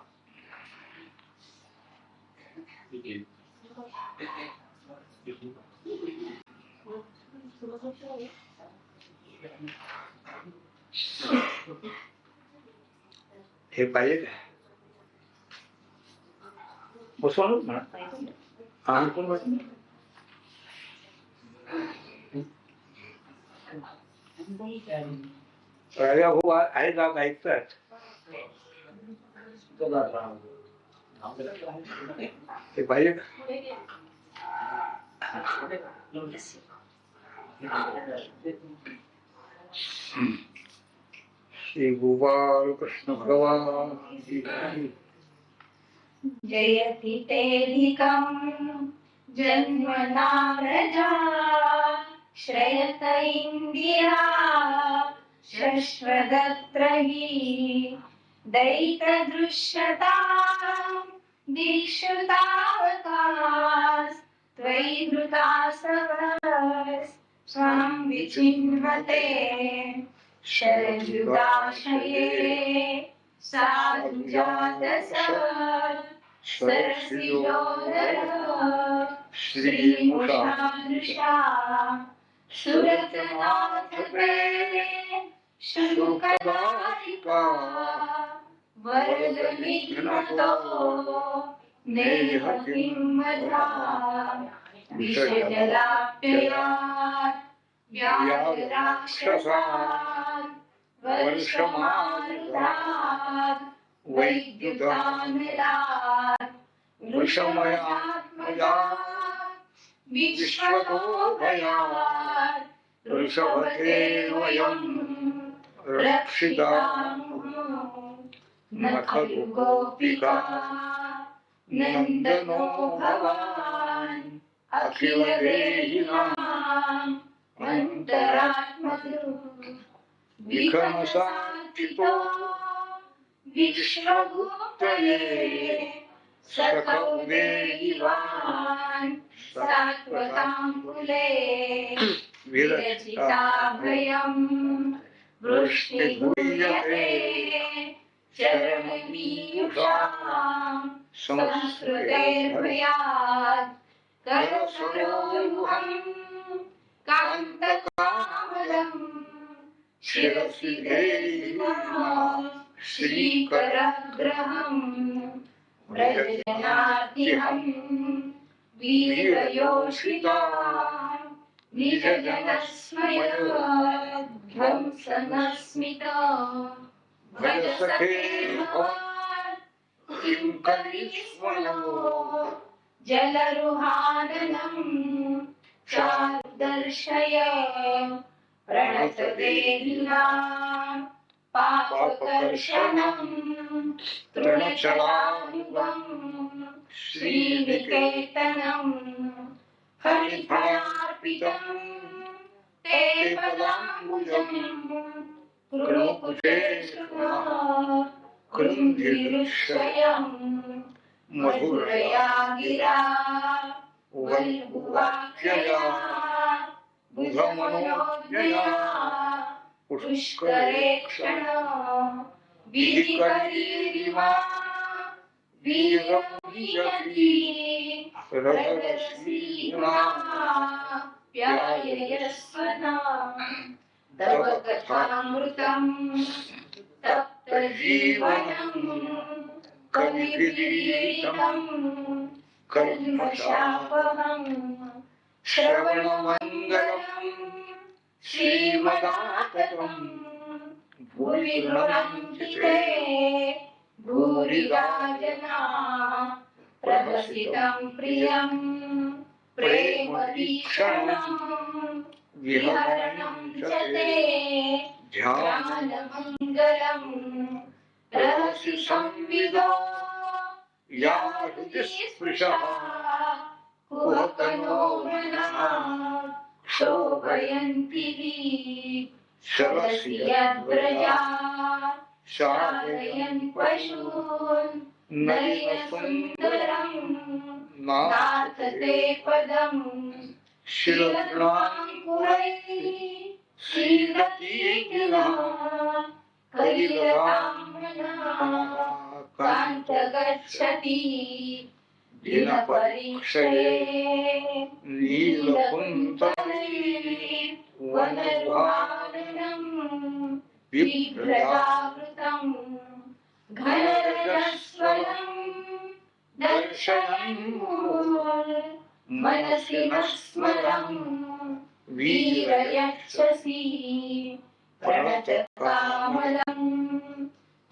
हे पाहिजे काय बसवूनच म्हणा. कोण राजा भाऊ आहे का ऐकतात? हे पाहिजे का? श्री गोपाल कृष्ण भगवान जयति तेऽधिकं जन्मना प्रजा श्रयत इन्दिरा शश्वदत्र हि दैतदृश्यतां दीक्षुतावकास् त्वयि धृतासवस् स्वां विचिन्वते शरयुगाशये साधुजातसत् सरसिजोदर श्रीमुषादृशा सुरतनाथ प्रेमे शुकदायिका वरदविघ्नतो नेहकिंवधा विषजलाप्ययात् व्याघ्राक्षसात् वर्षमारुदात् वैद्युतानलात् वृषमयात्मजात् विश्वतो भयात् ऋषभते वयं रक्षितामः न खलु गोपिका नन्दनो भवान् अखिलदेहिनाम् अन्तरात्मदु विघ्नसाक्षितो विश्वभूतये सखौ देवान् सात्वताम्बुले विरचिताभयं वृष्टिगुह्यते चरणमीयुषां संस्कृतेर्भयात् करसरोरुहं कान्तकामलम् शिरसि देहिनः श्रीकरग्रहम् व्रजजनार्तिहं वीरयोषिता निजजनस्मयध्वंसनस्मिता भज सखे भवान् किं करिष्मयो जलरुहाननं चारुदर्शय प्रणतदेहिनां पापकर्षणं तृणचलायुगं श्रीनिकेतनं हरिफलार्पितं ते पदाम्बुजं कृणुकुटे कृन्धिरुक्षयं मधुरया गिरा वल्गुवाक्यया बुधमनोज्ञया पुष्करे क्षण विधिकरीरिमा वीरमुनियति हृदयश्रीना प्याययस्वना तव कथामृतं तप्तजीवनं कविभिरीडितं कल्मषापहं श्रवणमङ्गलं श्रीमदाततं भुवि गृह्णन्ति ते भूरिदा जना प्रहसितं प्रियं प्रेमवीक्षणं विहरणं च ते ध्यानमङ्गलं रहसि संविदो या हृदि स्पृशः कुहकनो मनाः शोभयन्ति शरसि यद्व्रजा शारयन् पशून् नलिनसुन्दरं नाथ ते पदं शिरतृणाङ्कुरैः श्रीरतीतिनः कान्त गच्छति दिनपरीक्षये नीलकुन्तले वनविहारणं बिभ्रदावृतं घनरजस्वलं दर्शनं मनसि न स्मरं वीरयक्षसि प्रणतकामलं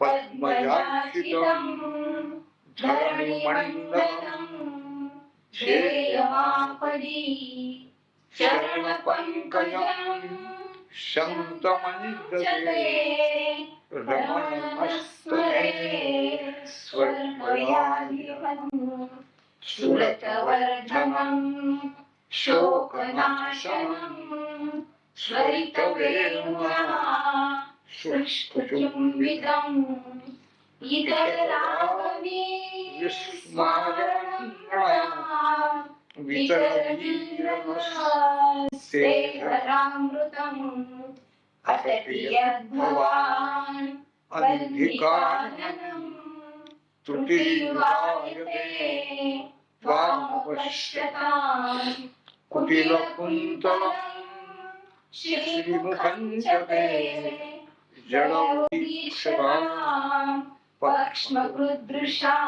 पद्मजाक्षितं धरणिमण्डलं श्रेयमापदि शरणपङ्कजं शन्तमञ्जते रमणमस्मरे स्वर्गयादिवन् सुरतवर्धनं शोकनाशनं स्वरितवेणुना सुष्ठुचुम्बितम् इतररागमे विस्मारणं वितरवीरमस्ते हरामृतम् अतति यद्भवान् बन्धिकाननं त्रुटियुगायते त्वामुपश्यताम् कुटिलकुन्तलं श्रीमुखं च ते जडवीक्षतां पक्ष्मकृदृशां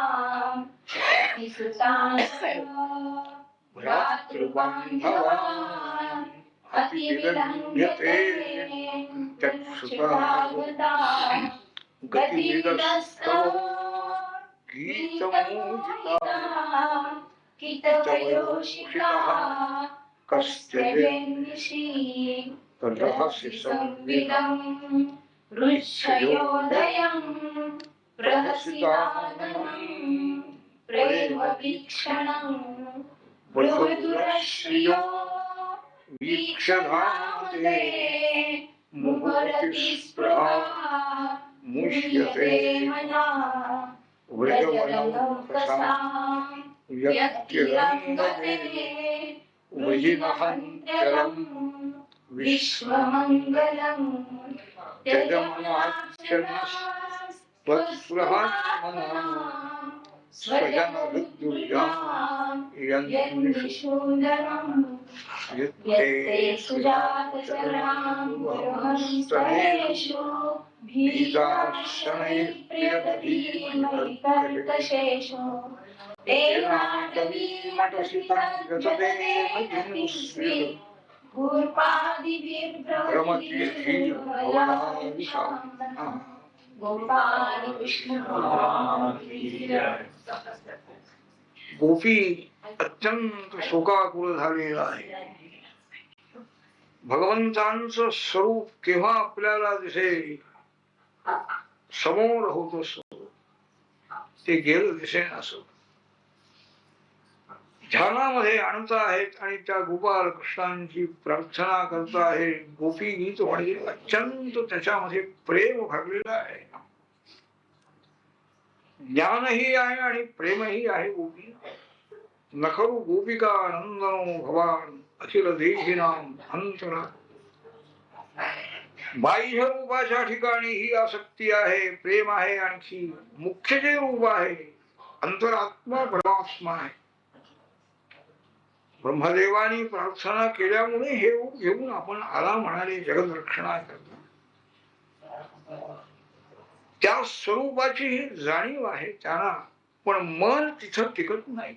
भ्रातृबान्धवान् अतिविलङ्घ्यते चक्षुषागतां गतिविदस्तव गीतमूजितां कितवयोषिताः कस्त्यजन्निषि रहसि संविदं रुच्छयोदयं प्रहसिताननं प्रेमवीक्षणं बृहदुरश्रियो वीक्षधाते मुहुरतिस्पृहा मुह्यते मना व्रजवनौकसां यत्किरन्दते वृजिनहन्त्यलं विश्वमङ्गलं त्यजमनाक्षरस्त्वत्स्पृहात्मना स्वजनहृद्दुर्यां यन्निषूदनं यत्ते सुजातचरणां गृहस्थलेषु भीताशनैः प्रियधीमहिकर्कशेषु तेनाटवीमटसितं गतदेव गोपी अत्यंत शोकाकुल झालेला आहे. भगवंतांचं स्वरूप केव्हा आपल्याला दिसेल समोर होत असो ते गेलं दिसेन असो ध्यानामध्ये आणत आहेत आणि त्या गोपाल कृष्णांची प्रार्थना करत आहे. गोपी गीत म्हणजे अत्यंत त्याच्यामध्ये प्रेम भरलेलं आहे. ज्ञानही आहे आणि प्रेमही आहे. गोपी नखरु गोपिका नंदनो भवान अखिल देहिनाम अंतरा. बाह्य रूपाच्या ठिकाणी ही आसक्ती आहे, प्रेम आहे. आणखी मुख्य जे रूप आहे अंतरात्मा परमात्मा आहे. ब्रह्मदेवानी प्रार्थना केल्यामुळे हे रूप घेऊन आपण आला म्हणाले जगद रक्षणा करता. त्या स्वरूपाची ही जाणीव आहे त्यांना, पण मन तिथं टिकत नाही.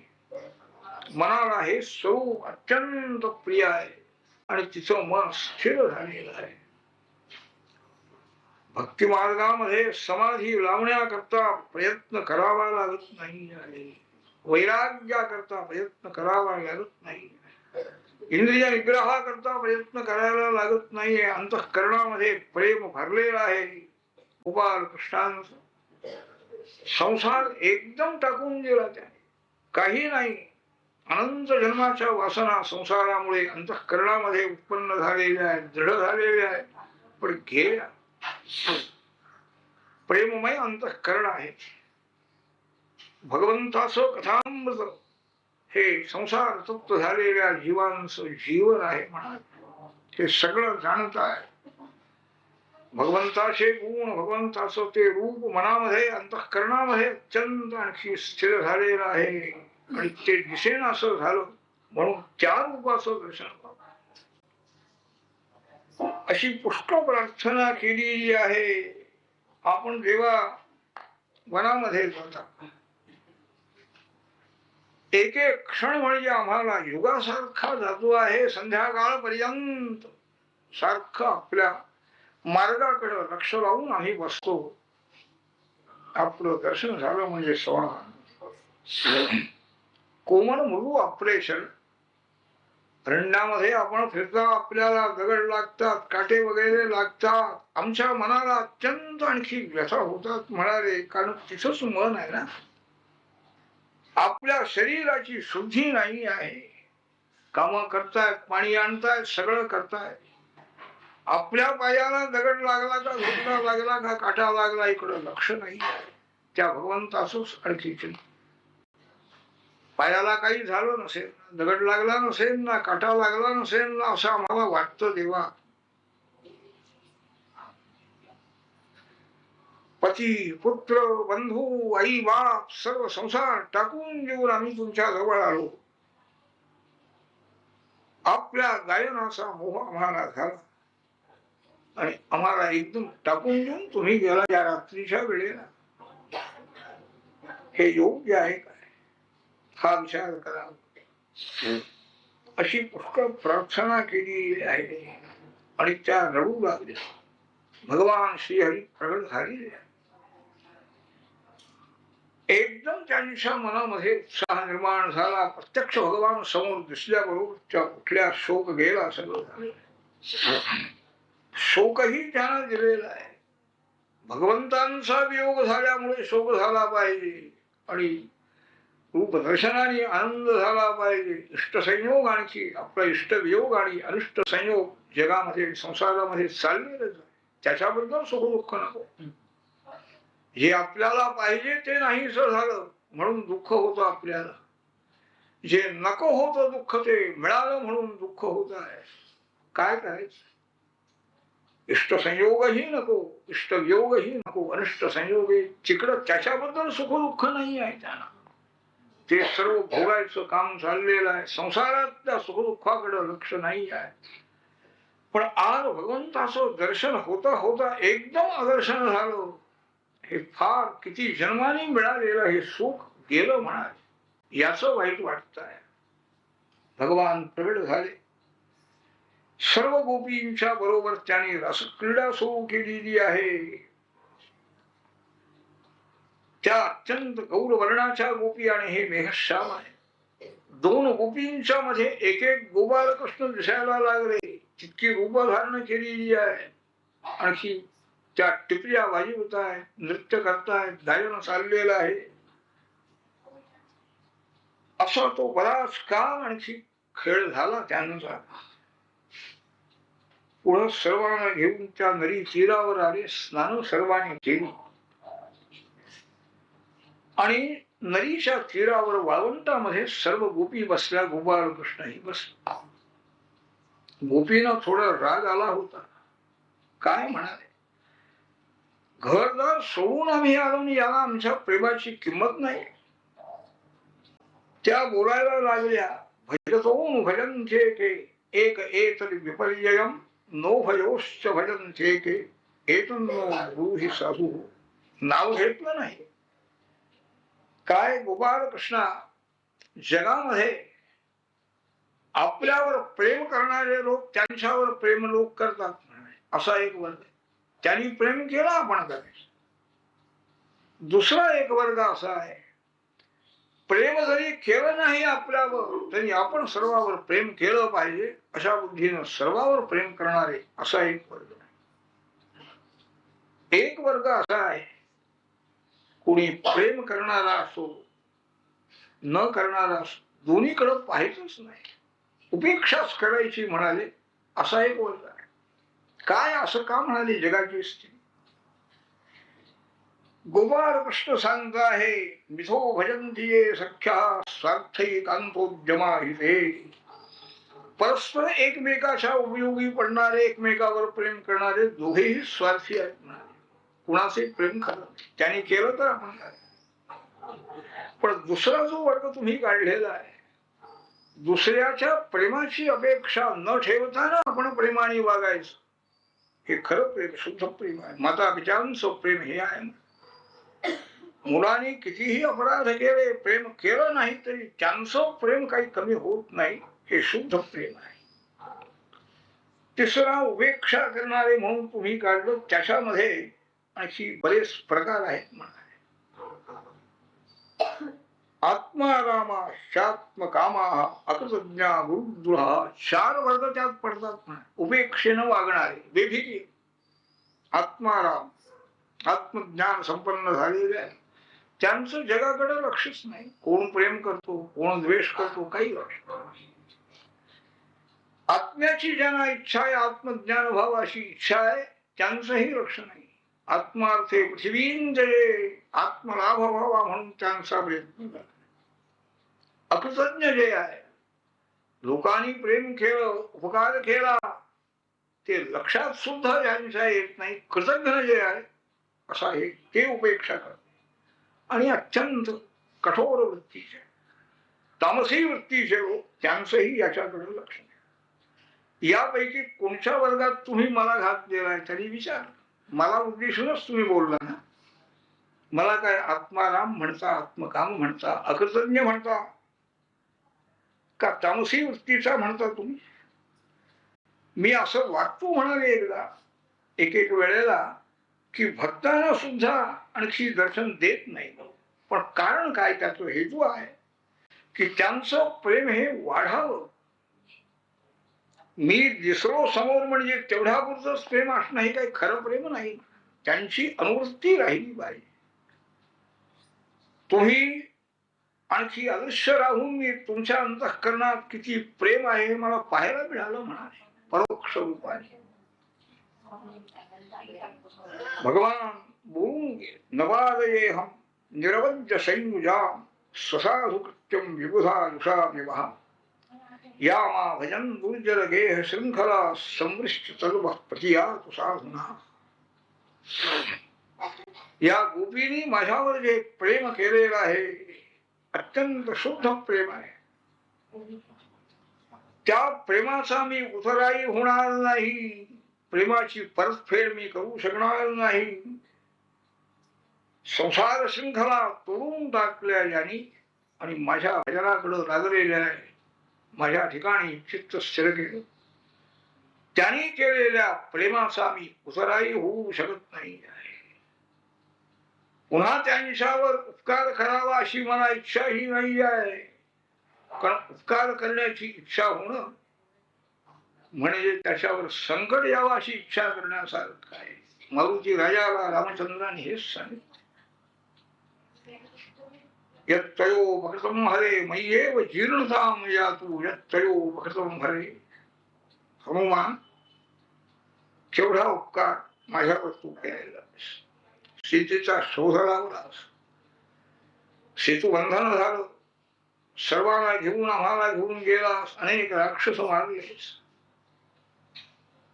मनाला हे स्वरूप अत्यंत प्रिय आहे आणि तिचं मन स्थिर झालेलं आहे. भक्ती मार्गामध्ये समाधी लावण्याकरता प्रयत्न करावा लागत नाही आहे, वैराग्याकरता प्रयत्न करावा लागत नाही, इंद्रिय निग्रहाकरता प्रयत्न करायला लागत नाहीये. अंतःकरणामध्ये प्रेम भरलेला आहे गोपाल कृष्णांचा. संसार एकदम टाकून दिला त्याने, काही नाही. अनंत जन्माच्या वासना संसारामुळे अंतःकरणामध्ये उत्पन्न झालेल्या आहेत, दृढ झालेल्या आहेत, पण गेल्या. प्रेममय अंतःकरण आहे. भगवंताचं कथामृत हे संसार तप्त झालेल्या जीवांचं जीवन आहे म्हणा. हे सगळं जाणत आहे. भगवंताचे गुण, भगवंताचं ते रूप मनामध्ये अंतःकरणामध्ये अत्यंत आणखी स्थिर झालेलं आहे आणि ते दिसेन असं झालं म्हणून त्या रूपाचं दर्शन व्हावं अशी पुष्कळ प्रार्थना केलेली आहे. आपण जेव्हा वनामध्ये जाता, एक एक क्षण म्हणजे आम्हाला युगासारखा जातो आहे. संध्याकाळपर्यंत सारखं आपल्या मार्गाकडे लक्ष लावून आम्ही बसतो. आपलं दर्शन झालं म्हणजे समाधान. कोमल मृदू ऑपरेशन. अरण्यामध्ये आपण फिरता, आपल्याला दगड लागतात, काटे वगैरे लागतात, आमच्या मनाला अत्यंत आणखी व्यथा होतात म्हणाले, कारण तिथंच मन आहे ना. आपल्या शरीराची शुद्धी नाही आहे. काम करतायत, पाणी आणतायत, सगळं करतायत. आपल्या पायाला दगड लागला का, घुटला लागला का, काटा लागला, इकडं लक्ष नाही. त्या भगवंताचंच आणखी चिंता. पायाला काही झालं नसेल, दगड लागला नसेल ना, काटा लागला नसेल ना, असं आम्हाला वाटतं. देवा, पती, पुत्र, बंधू, आई, बाप सर्व संसार टाकून देऊन आम्ही तुमच्या जवळ आलो. आपल्या गायनाचा मोह आम्हाला झाला आणि आम्हाला एकदम टाकून देऊन तुम्ही गेला या रात्रीच्या वेळेला. हे योग्य आहे काय? हा विचार करा. अशी पुष्कळ प्रार्थना केली आहे आणि त्या रडू लागल्या. भगवान श्रीहरी प्रगट झालेले. एकदम त्यांच्या मनामध्ये उत्साह निर्माण झाला. प्रत्यक्ष भगवान समोर दिसल्याबरोबर त्या कुठल्या शोक गेला, सगळं झालं. शोकही त्यांना दिलेला आहे. भगवंतांचा वियोग झाल्यामुळे शोक झाला पाहिजे आणि रूप दर्शनाने आनंद झाला पाहिजे. इष्टसंयोग आणखी आपला इष्टवियोग आणि अनिष्ट संयोग जगामध्ये संसारामध्ये चाललेलं आहे, त्याच्याबद्दल सुख दुःख नको. जे आपल्याला पाहिजे ते नाहीच झालं म्हणून दुःख होतं आपल्याला. जे नको होतं दुःख ते मिळालं म्हणून दुःख होत आहे. काय करायचं? इष्टसंयोगही नको, इष्टवियोगही नको, अनिष्ट संयोग तिकडं त्याच्याबद्दल सुख दुःख नाही आहे त्यांना. ते सर्व भोगायचं काम चाललेलं आहे. संसारातल्या सुखदुःखाकडे लक्ष नाही आहे. पण आज भगवंताचं दर्शन होता होता एकदम आदर्शन झालं. हे फार किती जन्माने मिळालेलं हे सुख गेलं म्हणाले, याचं वाईट वाटत आहे. भगवान प्रगट झाले. सर्व गोपींच्या बरोबर त्यांनी रसक्रीडा सुरू केलेली आहे. त्या अत्यंत गौरवर्णाच्या गोपी आणि हे मेघश्याम आहे. दोन गोपींच्या मध्ये एक एक गोपालकृष्ण दिसायला लागले. तितकी रूप धारण केलेली आहे. आणखी त्या टिपऱ्या वाजवत आहेत, नृत्य करतायत, गायन चाललेलं आहे. असा तो बराच काळ आणखी खेळ झाला त्यांचा. पुढं सर्वांना घेऊन त्या नदी तीरावर आले. स्नान सर्वांनी केली आणि नदीच्या तीरावर वाळवंटामध्ये सर्व गोपी बसल्या. गोपाल कृष्णही बसला. गोपींना थोडा राग आला होता. काय म्हणाले, घरदार सोडून आम्ही आलो आणि याला आमच्या प्रेमाची किंमत नाही. त्या बोलायला लागल्या, भजतो भजनचे के एक एतरी विपर्ययम नो भयोश्च भजनचे के एतन्नो ब्रूहि साधू. नाव घेतलं नाही. काय गोपाळ कृष्णा जगामध्ये आपल्यावर प्रेम करणारे लोक त्यांच्यावर प्रेम लोक करतात असा एक वर्ग. त्यांनी प्रेम केलं आपण करायचं. दुसरा एक वर्ग असा आहे, प्रेम जरी केलं नाही आपल्यावर तरी आपण सर्वावर प्रेम केलं पाहिजे अशा बुद्धीनं सर्वावर प्रेम करणारे असा एक वर्ग आहे. एक वर्ग असा आहे, कोणी प्रेम करणारा असो न करणारा असो दोन्हीकडे पाहायचंच नाही, उपेक्षाच करायची म्हणाले असा एक वर्ग आहे. काय असं का म्हणाले जगाची स्थिती? गोपाळ कृष्ण सांगत आहे, मिथो भजन्ति ये सख्या स्वार्थैकांतोद्यमाहिते. परस्पर एकमेकाच्या उपयोगी पडणारे, एकमेकावर प्रेम करणारे दोघेही स्वार्थी आहेत म्हणाले. कुणाचे प्रेम करत त्यांनी केलं तर आपण काय. पण दुसरा जो वर्ग तुम्ही काढलेला आहे, दुसऱ्याच्या प्रेमाची अपेक्षा न ठेवताना आपण प्रेमाने वागायचं, हे खरं प्रेम, शुद्ध प्रेम आहे. माता पित्यांचं प्रेम हे आहे. मुलांनी कितीही अपराध केले, प्रेम केलं नाही तरी त्यांचं प्रेम काही कमी होत नाही, हे शुद्ध प्रेम आहे. तिसरा उपेक्षा करणारे म्हणून तुम्ही काढलं, त्याच्यामध्ये आणखी बरेच प्रकार आहेत म्हणाले. आत्मारामा शात्मकामा अकृतज्ञा गुरुद्रोहा, 4 वर्ग त्यात पडतात म्हणा. उपेक्षेनं वागणारे, बेफिकी आत्माराम, आत्मज्ञान संपन्न झालेले आहे, त्यांचं जगाकडे लक्षच नाही. कोण प्रेम करतो, कोण द्वेष करतो, काही लक्ष नाही. आत्म्याची ज्यांना इच्छा आहे, आत्मज्ञान व्हावाची इच्छा आहे, त्यांचंही लक्ष नाही. आत्मार्थे पृथ्वींजये, आत्मलाभ व्हावा म्हणून त्यांचा प्रयत्न झाला. अकृतज्ञ जे आहे, लोकांनी प्रेम केलं, उपकार केला, ते लक्षात सुद्धा ज्यांच्या येत नाही, कृतज्ञ जे आहे असा आहे, ते उपेक्षा करते. आणि अत्यंत कठोर वृत्तीचे, तामसी वृत्तीचे लोक, त्यांचंही याच्याकडे लक्ष नाही. यापैकी कोणत्या वर्गात तुम्ही मला घात दिलाय तरी विचार. मला उद्देशूनच तुम्ही बोलला ना. मला काय आत्माराम म्हणता, आत्मकाम म्हणता, अकृतज्ञ म्हणता का तामसी वृत्तीचा म्हणता तुम्ही? मी असं वाटतो म्हणाले एकदा, एक वेळेला, की भक्तांना सुद्धा आणखी दर्शन देत नाही. पण कारण काय, त्याचा हेतू आहे की त्यांचं प्रेम हे वाढावं. मी दिसलो समोर म्हणजे तेवढ्यापुरतंच प्रेम असणं हे काही खरं प्रेम नाही. त्यांची अनुवृत्ती राहिली पाहिजे. तुम्ही आणखी अदृश्य राहून मी तुमच्या अंतःकरणात किती प्रेम आहे हे मला पाहायला मिळालं म्हणाले परोक्ष रूपाने. भगवान बोलून नवादयेहम निरवज्य सैनुजाम स्वसाधु कृत्यम विबुधा युषामिवहा यामा भजन दुर्जर गेह शृंखला संवृष्ट तरुभ प्रतियातु साधुना. या गोपींनी माझ्यावर जे प्रेम केलेलं आहे, अत्यंत शुद्ध प्रेम आहे. त्या प्रेमाचा मी उतराई होणार नाही, प्रेमाची परतफेड मी करू शकणार नाही. संसार शृंखला तोडून टाकल्या यांनी आणि माझ्या भजनाकडे लागलेल्या माझ्या ठिकाणी चित्त स्थिर केलं, त्यांनी केलेल्या प्रेमाचा मी उतराई होऊ शकत नाही. पुन्हा त्यांच्यावर उपकार करावा अशी मला इच्छाही नाही आहे. कारण उपकार करण्याची इच्छा होणं म्हणजे त्याच्यावर संकट यावं अशी इच्छा करण्यासारखं आहे. मारुती राजाला रामचंद्राने हेच सांगितलं, यत्तयो भक्तम हरे मय्येव जीर्णताम यातु यत्तयो भक्तम हरे. हनुमान, केवढा उपकार माझ्यावर तू केलेला. सीतेचा शोध लावलास, सेतुबंधन झालं, सर्वांना घेऊन आम्हाला घेऊन गेलास, अनेक राक्षस मारलेस.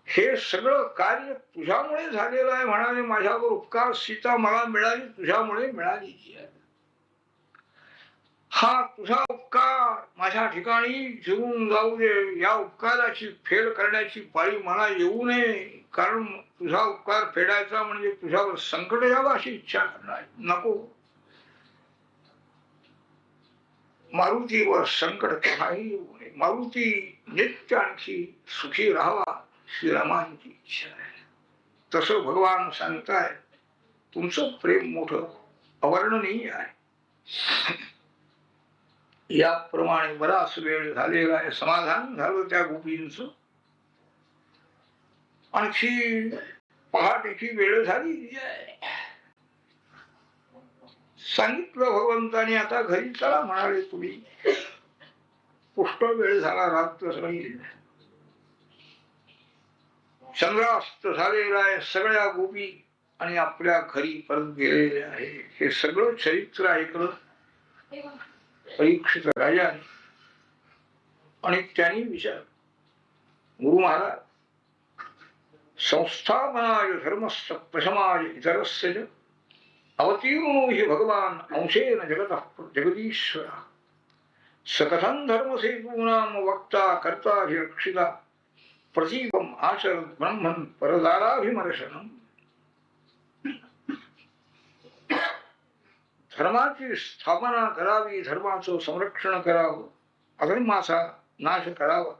हे सगळं कार्य तुझ्यामुळे झालेलं आहे म्हणाले. माझ्यावर उपकार, सीता मला मिळाली तुझ्यामुळे मिळाली. हा तुझा उपकार माझ्या ठिकाणी जीवन जाऊ दे, या उपकाराची फेड करण्याची पाळी मला येऊ नये. कारण तुझा उपकार फेडायचा म्हणजे तुझ्यावर संकट यावं अशी इच्छा करणार नको. मारुतीवर संकट केव्हाही येऊ नये. मारुती नित्य आणखी सुखी राहावा श्रीरामांची इच्छा आहे. तसं भगवान सांगताय. तुमचं प्रेम मोठं अवर्णनीय आहे. याप्रमाणे बराच वेळ झालेला आहे. समाधान झालं त्या गोपींचं. आणखी पहाटेची वेळ झाली आहे. सांगितलं भगवंतानी आता घरी चला म्हणाले तुम्ही. पुष्कळ वेळ झाला. रात्र सगळी चंद्रास्त झालेला आहे. सगळ्या गोपी आणि आपल्या घरी परत गेलेले आहे. हे सगळं चरित्र ऐकलं परीक्षित राजाने आणि त्यांनी विचार गुरु महाराज संस्थापनाय धर्मस्य प्रशमाय इतरस्य अवतीर्णो हि भगवान अंशेन जगतः जगदीश्वर सकथं धर्मसेतूनां वक्ता कर्ता हि रक्षिता प्रतीकम आचरण ब्रह्मन् परदाराभिमर्शनम्. धर्माची स्थापना करावी, धर्माचं संरक्षण करावं, अधर्माचा नाश करावा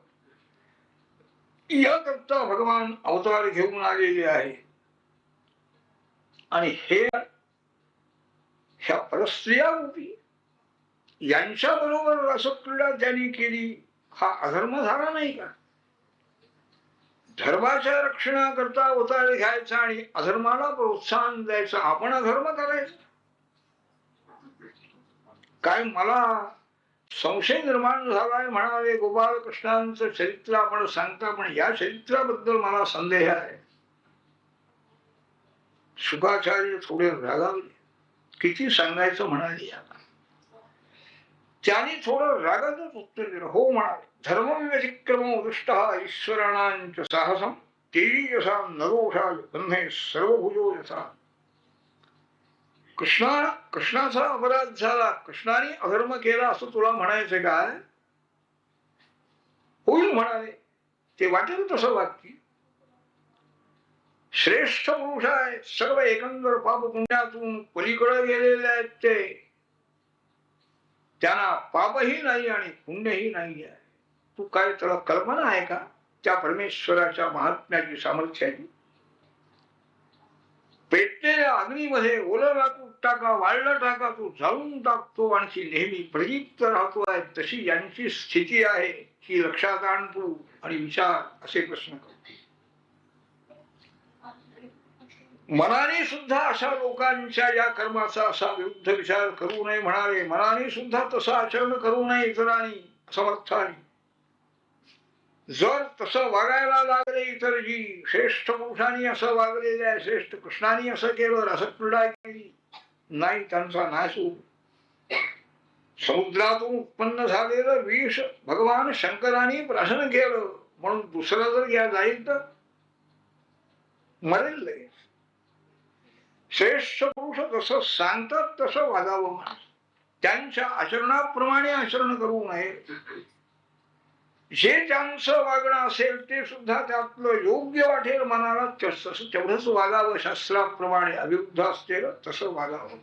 याकरता भगवान अवतार घेऊन आलेले आहे. आणि ह्या परस्त्रिया रूपी यांच्या बरोबर रसक्रीडा त्यांनी केली. हा अधर्म झाला नाही का? धर्माच्या रक्षणाकरता अवतार घ्यायचा आणि अधर्माला प्रोत्साहन द्यायचं. आपण अधर्म करायचं काय? मला संशय निर्माण झालाय म्हणाले. गोपाळ कृष्णांचं चरित्र आपण सांगता, पण या चरित्राबद्दल मला संदेह आहे. शुकाचार्य थोडे रागावले. किती सांगायचं म्हणाले. आता त्यांनी थोडं रागातच उत्तर दिलं. हो म्हणाले. धर्म व्यतिक्रम दृष्ट ईश्वराणांच साहसम तेजसा नरोषाय बंधे सर्वभुजो यथा. कृष्णाचा अपराध झाला, कृष्णाने अधर्म केला असं तुला म्हणायचं काय? होईल म्हणाले. ते वाटेल तसं वाक्य. श्रेष्ठ पुरुष आहे. सर्व एकंदर पाप पुण्यातून पलीकडे गेलेले आहेत. ते त्यांना पापही नाही आणि पुण्यही नाही आहे. तू काय तुला कल्पना आहे का त्या परमेश्वराच्या महात्म्याची, सामर्थ्याची? पेटलेल्या अग्नीमध्ये ओलं लाकूड टाका, वाळलं टाका, तू जाळून टाकतो आणखी नेहमी प्रदीप्त राहतो आहे. तशी यांची स्थिती आहे. ही लक्षात आण तू आणि विचार असे प्रश्न करतो. मनाने सुद्धा अशा लोकांच्या या कर्माचा असा विरुद्ध विचार करू नये म्हणाले. मनाने सुद्धा तसं आचरण करू नये इतरांनी समर्थाने. जर तसं वागायला लागले इतर जी श्रेष्ठ पुरुषांनी असं वागलेले आहे, श्रेष्ठ कृष्णाने असं केलं, रसक्रीडा केली नाही, त्यांचा नाश होऊ. समुद्रातून उत्पन्न झालेलं विष भगवान शंकरांनी प्राशन केलं म्हणून दुसरं जर घ्या जाईल तर मरेल. श्रेष्ठ पुरुष जसं सांगतात तसं वागावं. त्यांच्या आचरणाप्रमाणे आचरण करू नये. जे त्यांचं वागणं असेल ते सुद्धा त्यातलं योग्य वाटेल मनाला तेवढंच वागावं. शास्त्राप्रमाणे अविरुद्ध असते तसं वागावं.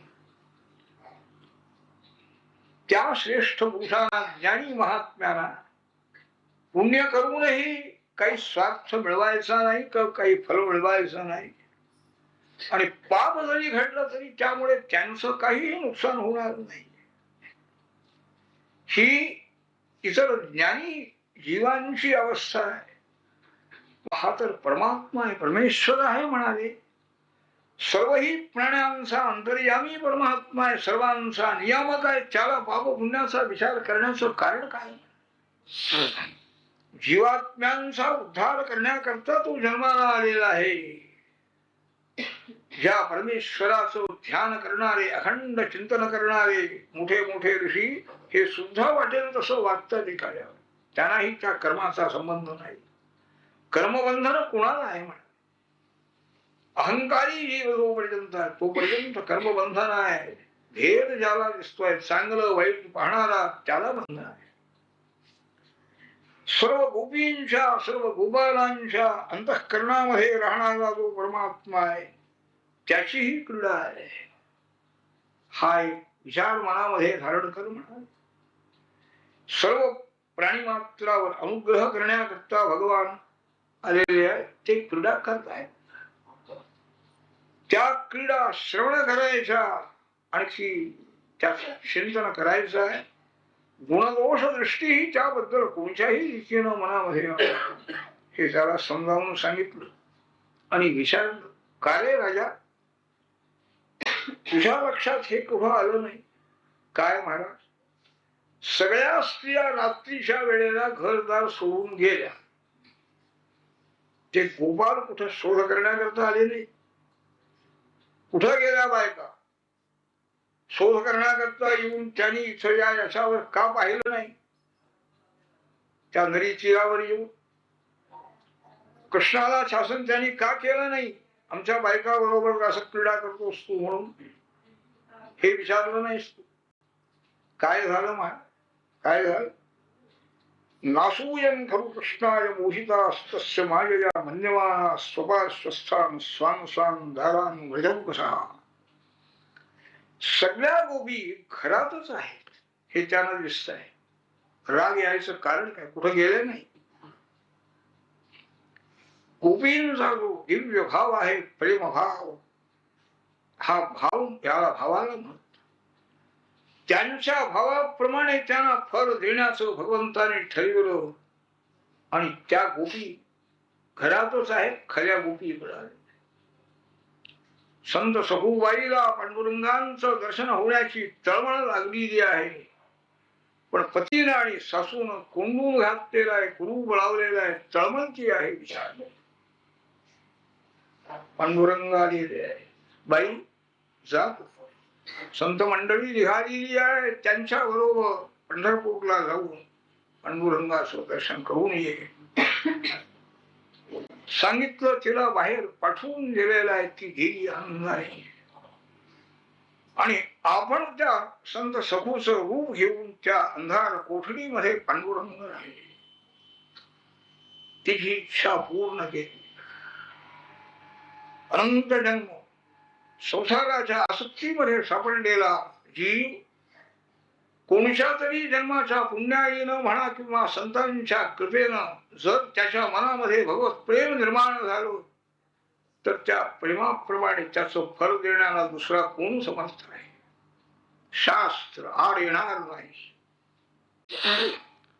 त्या श्रेष्ठ पुरुषांना, ज्ञानी महात्म्याला पुण्य करूनही काही स्वार्थ मिळवायचा नाही, काही फल मिळवायचं नाही. आणि पाप जरी घडलं तरी त्यामुळे त्यांचं काहीही नुकसान होणार नाही. ही इतर ज्ञानी जीवांची अवस्था आहे. हा तर परमात्मा आहे, परमेश्वर आहे म्हणाले. सर्वही प्राण्यांचा अंतर्यामी परमात्मा आहे, सर्वांचा नियामक आहे. त्याला पाप पुण्याचा विचार करण्याचं कारण काय? जीवात्म्यांचा उद्धार करण्याकरता तो जन्माला आलेला आहे. ज्या परमेश्वराचं ध्यान करणारे, अखंड चिंतन करणारे मोठे मोठे ऋषी हे सुद्धा वाटेल तसं वागतात एखाद्यावर. त्यांनाही त्या कर्माचा संबंध नाही. कर्मबंधन कुणाला आहे म्हणा? अहंकारी जीव जोपर्यंत आहे तोपर्यंत कर्मबंधन आहे. भेद ज्याला दिसतोय, चांगलं वाईट पाहणारा, त्याला बंधन आहे. सर्व गोपींच्या सर्व गोपालांच्या अंतःकरणामध्ये राहणारा जो परमात्मा आहे त्याची ही क्रीडा आहे. हा एक विचार मनामध्ये धारण कर म्हणा. सर्व प्राणीमात्रावर अनुग्रह करण्याकरता भगवान आलेले आहे, ते क्रीडा करतायत. त्या क्रीडा श्रवण करायच्या, आणखी त्याचं चिंतन करायचं आहे. गुणदोष दृष्टी त्याबद्दल कोणत्याही रीतीनं मनामध्ये हे त्याला समजावून सांगितलं आणि विचारलं, का रे राजा, तुझ्या लक्षात हे कुठं आलं नाही काय महाराज? सगळ्या स्त्रिया रात्रीच्या वेळेला घरदार सोडून गेल्या, ते गोपाल कुठं शोध करण्याकरता आले नाही? कुठं गेल्या बायका? शोध करण्याकरता येऊन त्यांनी इथं याच्यावर का पाहिलं नाही? त्या नदी तीरावर येऊन कृष्णाला शासन त्यांनी का केलं नाही? आमच्या बायका बरोबर असं क्रीडा करतोस तू म्हणून हे विचारलं नाहीस तू? काय झालं मा? काय झालं? नासूयन खरु कृष्णाय मोहितास्तस्य मायया मन्यमाना स्वपार्श्वस्थान स्वान स्वान दारान व्रजं कसा. सगळ्या गोपी घरातच आहेत हे त्यांना दिसत आहे. राग यायचं कारण काय? कुठं गेले नाही. गोपींचा जो दिव्य भाव आहे, प्रेमभाव, हा भाव याला भावाला म्हणतात. त्यांच्या भावाप्रमाणे त्यांना फळ देण्याचं भगवंताने ठरवलं आणि त्या गोपी घरातच आहेत, खऱ्या गोपी घरात. संत सखूबाईला पांडुरंगांचं दर्शन होण्याची तळमळ लागलेली आहे, पण पतीने आणि सासून कोंडून घातलेला आहे, कुरूप लावलेला आहे, तळमळती आहे. विचार पांडुरंग आलेले आहे, बाई जा, संत मंडळी निघालेली आहे, त्यांच्या बरोबर पंढरपूरला जाऊन पांडुरंगाचं दर्शन करून ये. सांगितलं, तिला बाहेर पाठवून दिलेलं आहे, ती गेली आनंदाने. आणि आपण त्या संत सखूचं रूप घेऊन त्या अंधार कोठडीमध्ये पांडुरंग आहे, तिची इच्छा पूर्ण केली. अनंत जन्म संसाराच्या आसक्तीमध्ये सापडलेला जीव कोणत्या तरी जन्माच्या पुण्याईनं म्हणा किंवा संतांच्या कृपेनं जर त्याच्या मनामध्ये भगवत प्रेम निर्माण झालं तर त्या प्रेमाप्रमाणे त्याचं फळ देण्याला दुसरा कोण समर्थ आहे? शास्त्र आड येणार नाही,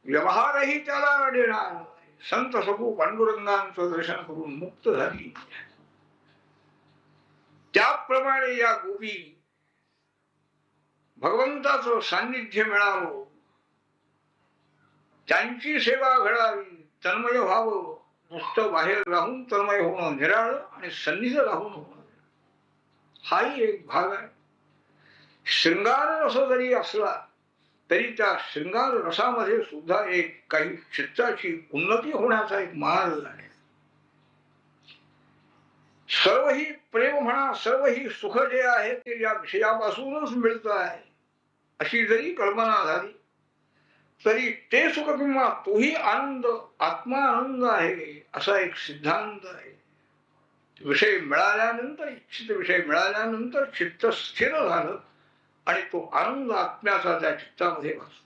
व्यवहारही त्याला आड येणार नाही. संत सखू पांडुरंगांचं दर्शन करून मुक्त झाली. त्याप्रमाणे या गोपी भगवंताचं सान्निध्य मिळावं, त्यांची सेवा घडावी, तन्मय व्हावं. नुसतं बाहेर राहून तन्मय होणं निराळ आणि सन्निध राहून होणं हाही एक भाग आहे. शृंगार रस जरी असला तरी त्या शृंगार रसामध्ये सुद्धा एक काही चित्ताची उन्नती होण्याचा एक मार्ग आहे. सर्व ही प्रेम म्हणा, सर्व ही सुख जे आहे ते या विषयापासूनच मिळत आहे अशी जरी कल्पना झाली तरी ते सुख किंवा तोही आनंद आत्मा आनंद आहे असा एक सिद्धांत आहे. विषय मिळाल्यानंतर, इच्छित विषय मिळाल्यानंतर चित्त स्थिर झालं आणि तो आनंद आत्म्याचा त्या चित्तामध्ये बसतो.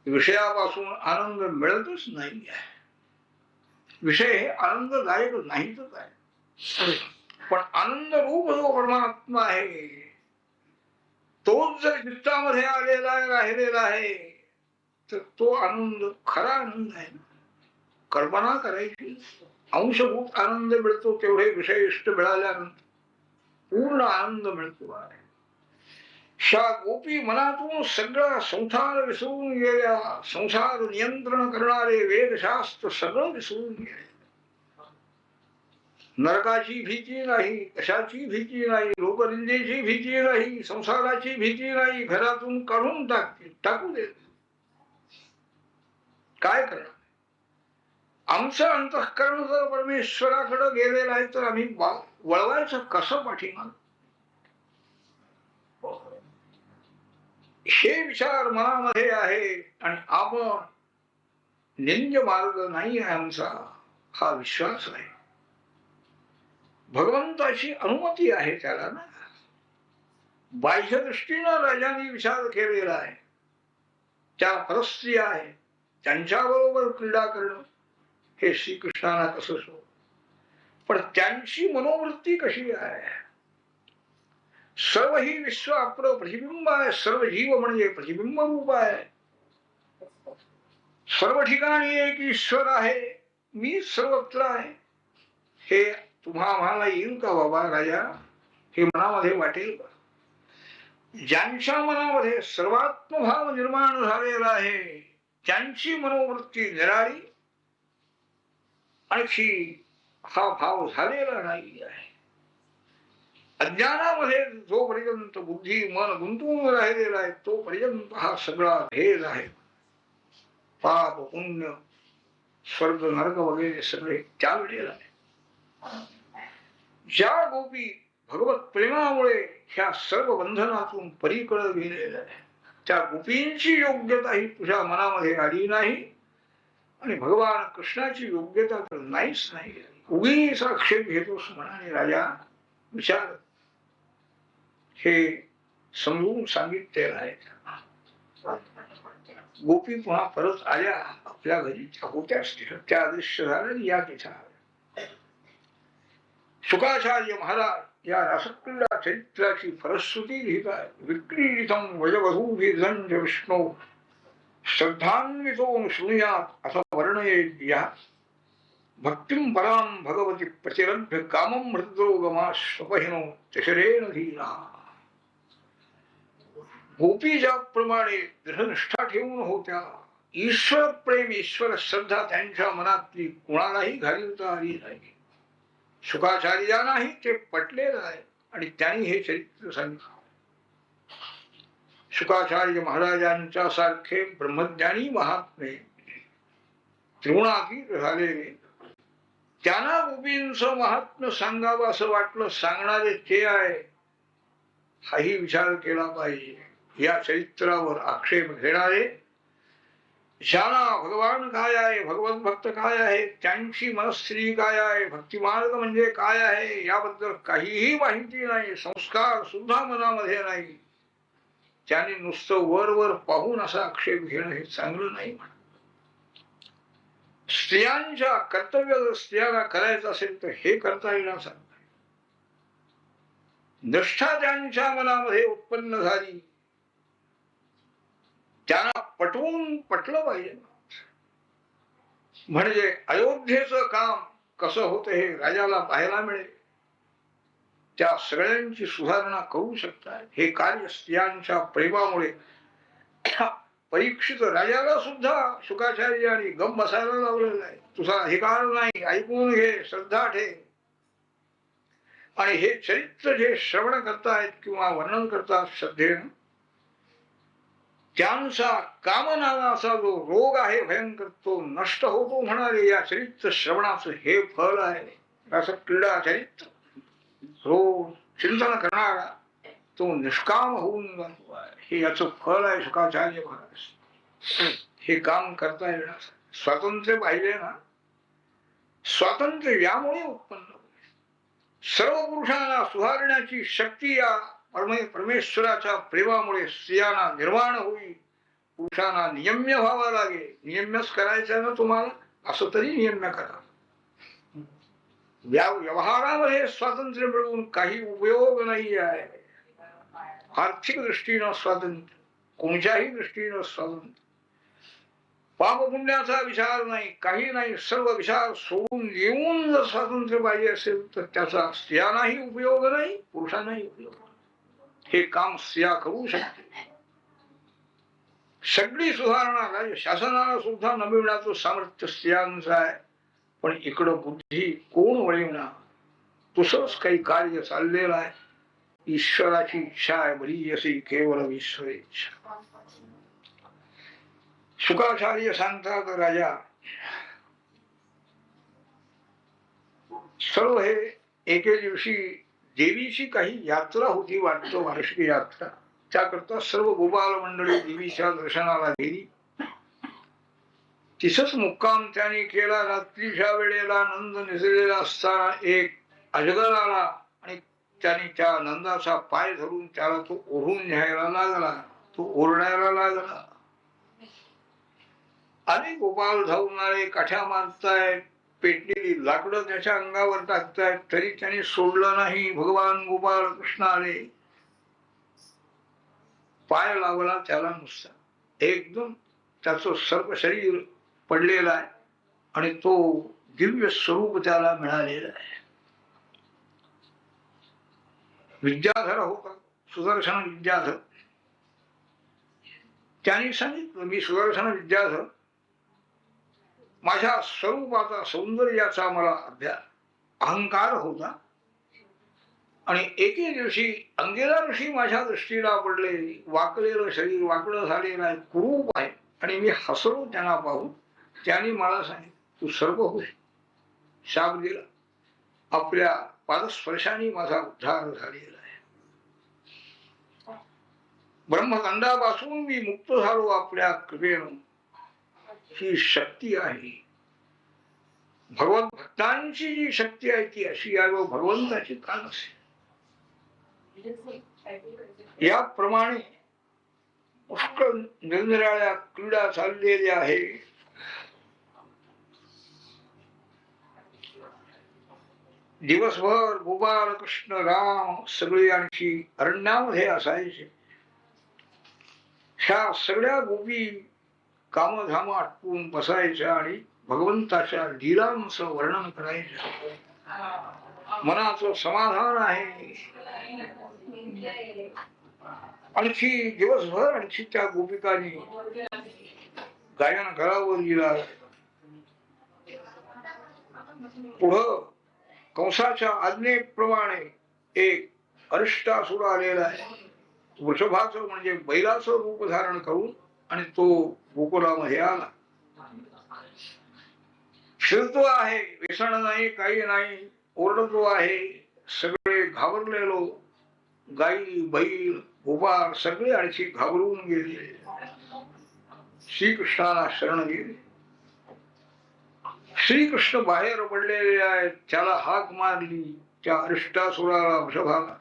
विषयापासून आनंद मिळतच नाही आहे. विषय हे आनंददायक नाहीतच आहे, पण आनंद रूप जो परमात्मा आहे तोच जर चित्तामध्ये आलेला आहे, राहिलेला आहे, तर तो आनंद खरा आनंद आहे. कल्पना करायची, अंशभूत आनंद मिळतो तेवढे विषय इष्ट मिळाल्यानंतर पूर्ण आनंद मिळतो आहे. शा गोपी मनातून सगळा संसार विसरून गेल्या, संसार नियंत्रण करणारे वेदशास्त्र सगळं विसरून गेले. नरकाची भीती नाही, कशाची भीती नाही, लोकनिंदेची भीती नाही, संसाराची भीती नाही. घरातून काढून टाकू देत. काय करणार? आमचं अंतःकरण जर परमेश्वराकडे गेलेलं आहे तर आम्ही वळवायचं कसं पाठीमाग? हे विचार मनामध्ये आहे आणि आपण निंद्य मार्ग नाही आहे आमचा हा विश्वास आहे. भगवंताची अनुमती आहे त्याला ना. बाह्य दृष्टीनं राजांनी विचार केलेला आहे. त्या परस्त्री आहे त्यांच्याबरोबर क्रीडा करणं हे श्रीकृष्णाला कसं सो. पण त्यांची मनोवृत्ती कशी आहे. सर्व ही विश्व आपलं प्रतिबिंब आहे. सर्व जीव म्हणजे प्रतिबिंब रूप आहे. सर्व ठिकाणी एक ईश्वर आहे. मी सर्वत्र आहे. हे तुम्हा आम्हाला येईल का बाबा राजा. हे मनामध्ये वाटेल का. ज्यांच्या मनामध्ये सर्वात्मभाव निर्माण झालेला आहे त्यांची मनोवृत्ती निराळी. आणखी हा भाव झालेला नाही आहे. अज्ञानामध्ये जोपर्यंत बुद्धी मन गुंतवून राहिलेला आहे तोपर्यंत हा सगळा भेद आहे. पाप पुण्य स्वर्ग नरक वगैरे सगळे त्यागलेला आहे. ज्या गोपी भगवत प्रेमामुळे ह्या सर्व बंधनातून पलीकडे गेलेल्या आहे त्या गोपींची योग्यता ही तुझ्या मनामध्ये आली नाही. आणि भगवान कृष्णाची योग्यता तर नाहीच नाही. उगीच आक्षेप घेतोस म्हणाले राजा. विचार हे समजून सांगितलेलं आहे. गोपी पुन्हा परत आल्या आपल्या घरी. त्या होत्याच तिथं. त्या अदृश्य झाल्या या तिथं. शुकाचार्य महाराज या रासक्रीडा चरित्राची फलश्रुती लिहित आहे. विक्रीडितम वजवधूभिर्जंज विष्णू श्रद्धान्वितो शृणुयात् अथ वर्णयेत् यः भक्तिं परां भगवती प्रचिरभ्य कामं मृतरोगमाश्वपहिनो चशरेण धीरः. गोपी ज्याप्रमाणे दृढनिष्ठा ठेवून होत्या ईश्वर प्रेम ईश्वर श्रद्धा त्यांच्या मनातली कुणालाही घालवता आली नाही. शुकाचार्यांनाही ते पटलेलं आहे आणि त्यांनी हे चरित्र सांगितलं. शुकाचार्य महाराजांच्या सारखे ब्रह्मज्ञानी महात्मे त्रिगुणातीत झालेले त्यांना गोपींचं महात्म्य सांगावं असं वाटलं. सांगणारे ते आहे हाही विचार केला पाहिजे. या चरित्रावर आक्षेप घेणारे ज्यांना भगवान काय आहे भगवत भक्त काय आहे त्यांची मनस्थिती काय आहे भक्तिमार्ग म्हणजे काय आहे याबद्दल काहीही माहिती नाही. संस्कार सुद्धा मनामध्ये नाही. त्याने नुसतं वर वर पाहून असा आक्षेप घेणं हे चांगलं नाही. स्त्रियांच्या कर्तव्य जर स्त्रियांना करायचं असेल तर हे करता येणार सांग. निष्ठा ज्यांच्या मनामध्ये उत्पन्न झाली त्यांना पटलं पाहिजे. म्हणजे अयोध्येचं काम कसं होतं हे राजाला पाहायला मिळेल. त्या सगळ्यांची सुधारणा करू शकतात. हे कार्य स्त्रियांच्या प्रेमामुळे परीक्षित राजाला सुद्धा शुकाचार्यांनी गम बसायला लावलेला आहे. तुझा अधिकार नाही ऐकून घे श्रद्धा ठेव. आणि हे चरित्र जे श्रवण करतायत किंवा वर्णन करतात श्रद्धेनं त्यांचा कामनाचा जो रोग आहे भयंकर तो नष्ट होतो म्हणाले. या चरित्र श्रवणाचं हे फल आहे. असं क्रीडा चरित्र रोज चिंतन करणारा तो निष्काम होऊन जातो आहे. हे याचं फल आहे. शुकाचार्य महाराज हे काम करता येणार. स्वातंत्र्य पाहिले ना स्वातंत्र्य यामुळे उत्पन्न होईल. सर्व पुरुषांना सुधारण्याची शक्ती या परमेश्वराच्या प्रेमामुळे स्त्रियांना निर्माण होईल. पुरुषांना नियम्य व्हावा लागेल. नियम्यच करायचं ना तुम्हाला असं तरी नियम्य करा. व्यवहारामध्ये स्वातंत्र्य मिळवून काही उपयोग नाही आहे. आर्थिक दृष्टीनं स्वातंत्र्य कोणत्याही दृष्टीनं स्वातंत्र्य. पापपुण्याचा विचार नाही काही नाही. सर्व विचार सोडून येऊन जर स्वातंत्र्य पाहिजे असेल तर त्याचा स्त्रियांनाही उपयोग नाही पुरुषांनाही उपयोग. हे काम स्त्रिया करू शकते. सगळी सुधारणा शासनाला सुद्धा न मिळण्याचं सामर्थ्य स्त्रियांचं आहे. पण इकडं बुद्धी कोण वळवणार. तसंच काही कार्य चाललेलं आहे. ईश्वराची इच्छा आहे बरी अशी केवळ ईश्वर इच्छा. शुकाचार्य सांगतात राजा सर्व हे एके दिवशी देवीची काही यात्रा होती वाटतं वार्षिक यात्रा. त्याकरता सर्व गोपाल मंडळी देवीच्या दर्शनाला गेली. तिथंच मुक्काम त्याने केला. रात्रीच्या वेळेला नंद निसरलेला असताना एक अजगर आला आणि त्याने त्या नंदाचा पाय धरून त्याला तो ओढून न्यायला लागला. तो ओरडायला लागला. अनेक गोपाल धावून आले, काठ्या मारतायत, पेटलेली लाकडं त्याच्या अंगावर टाकतायत, तरी त्याने सोडलं नाही. भगवान गोपाळ कृष्ण आले, पाय लावला त्याला नुसता. एकदम त्याचं सर्व शरीर पडलेलं आहे आणि तो दिव्य स्वरूप त्याला मिळालेलं आहे. विद्याधर होता, सुदर्शन विद्याधर. त्यांनी सांगितलं, मी सुदर्शन विद्याधर, माझ्या स्वरूपाचा सौंदर्याचा मला अहंकार होता आणि एके दिवशी अंगिरा ऋषी माझ्या दृष्टीला पडले. वाकलेलं शरीर, वाकडं झालेलं आहे, कुरूप आहे आणि मी हसलो त्यांना पाहून. त्यांनी मला सांगितलं, तू सर्व होय. शाप दिला. आपल्या पादस्पर्शाने माझा उद्धार झालेला आहे. ब्रह्मदंडापासून मी मुक्त झालो आपल्या कृपेनं. ही शक्ती आहे. भगवत भक्तांची जी शक्ती आहे ती अशी आहे व भगवंताची का नसेल. याप्रमाणे पुष्कळ निरनिराळ्या क्रीडा चाललेल्या आहे. दिवसभर गोपाळ कृष्ण राम सगळे आणखी अरण्यामध्ये असायचे. ह्या सगळ्या गोपी कामधाम आटपून बसायच्या आणि भगवंताच्या लीलांचं वर्णन करायचं. मनाचं समाधान आहे. आणखी दिवसभर आणखी त्या गोपिकांनी गायन करावं लीला. पुढं कंसाच्या आज्ञेप्रमाणे एक अरिष्टासुर आलेला आहे. वृषभाचं म्हणजे बैलाचं रूप धारण करून आणि तो गोकुळामध्ये आला. फिरतो आहे, व्यसन नाही, काही नाही, ओरडतो आहे. सगळे घाबरलेलो, गाई बैल गोपाळ सगळे आणखी घाबरून गेले. श्रीकृष्णाला शरण गेले. श्रीकृष्ण बाहेर पडलेले आहेत. त्याला हाक मारली त्या अरिष्टासुराला, वृषभाला.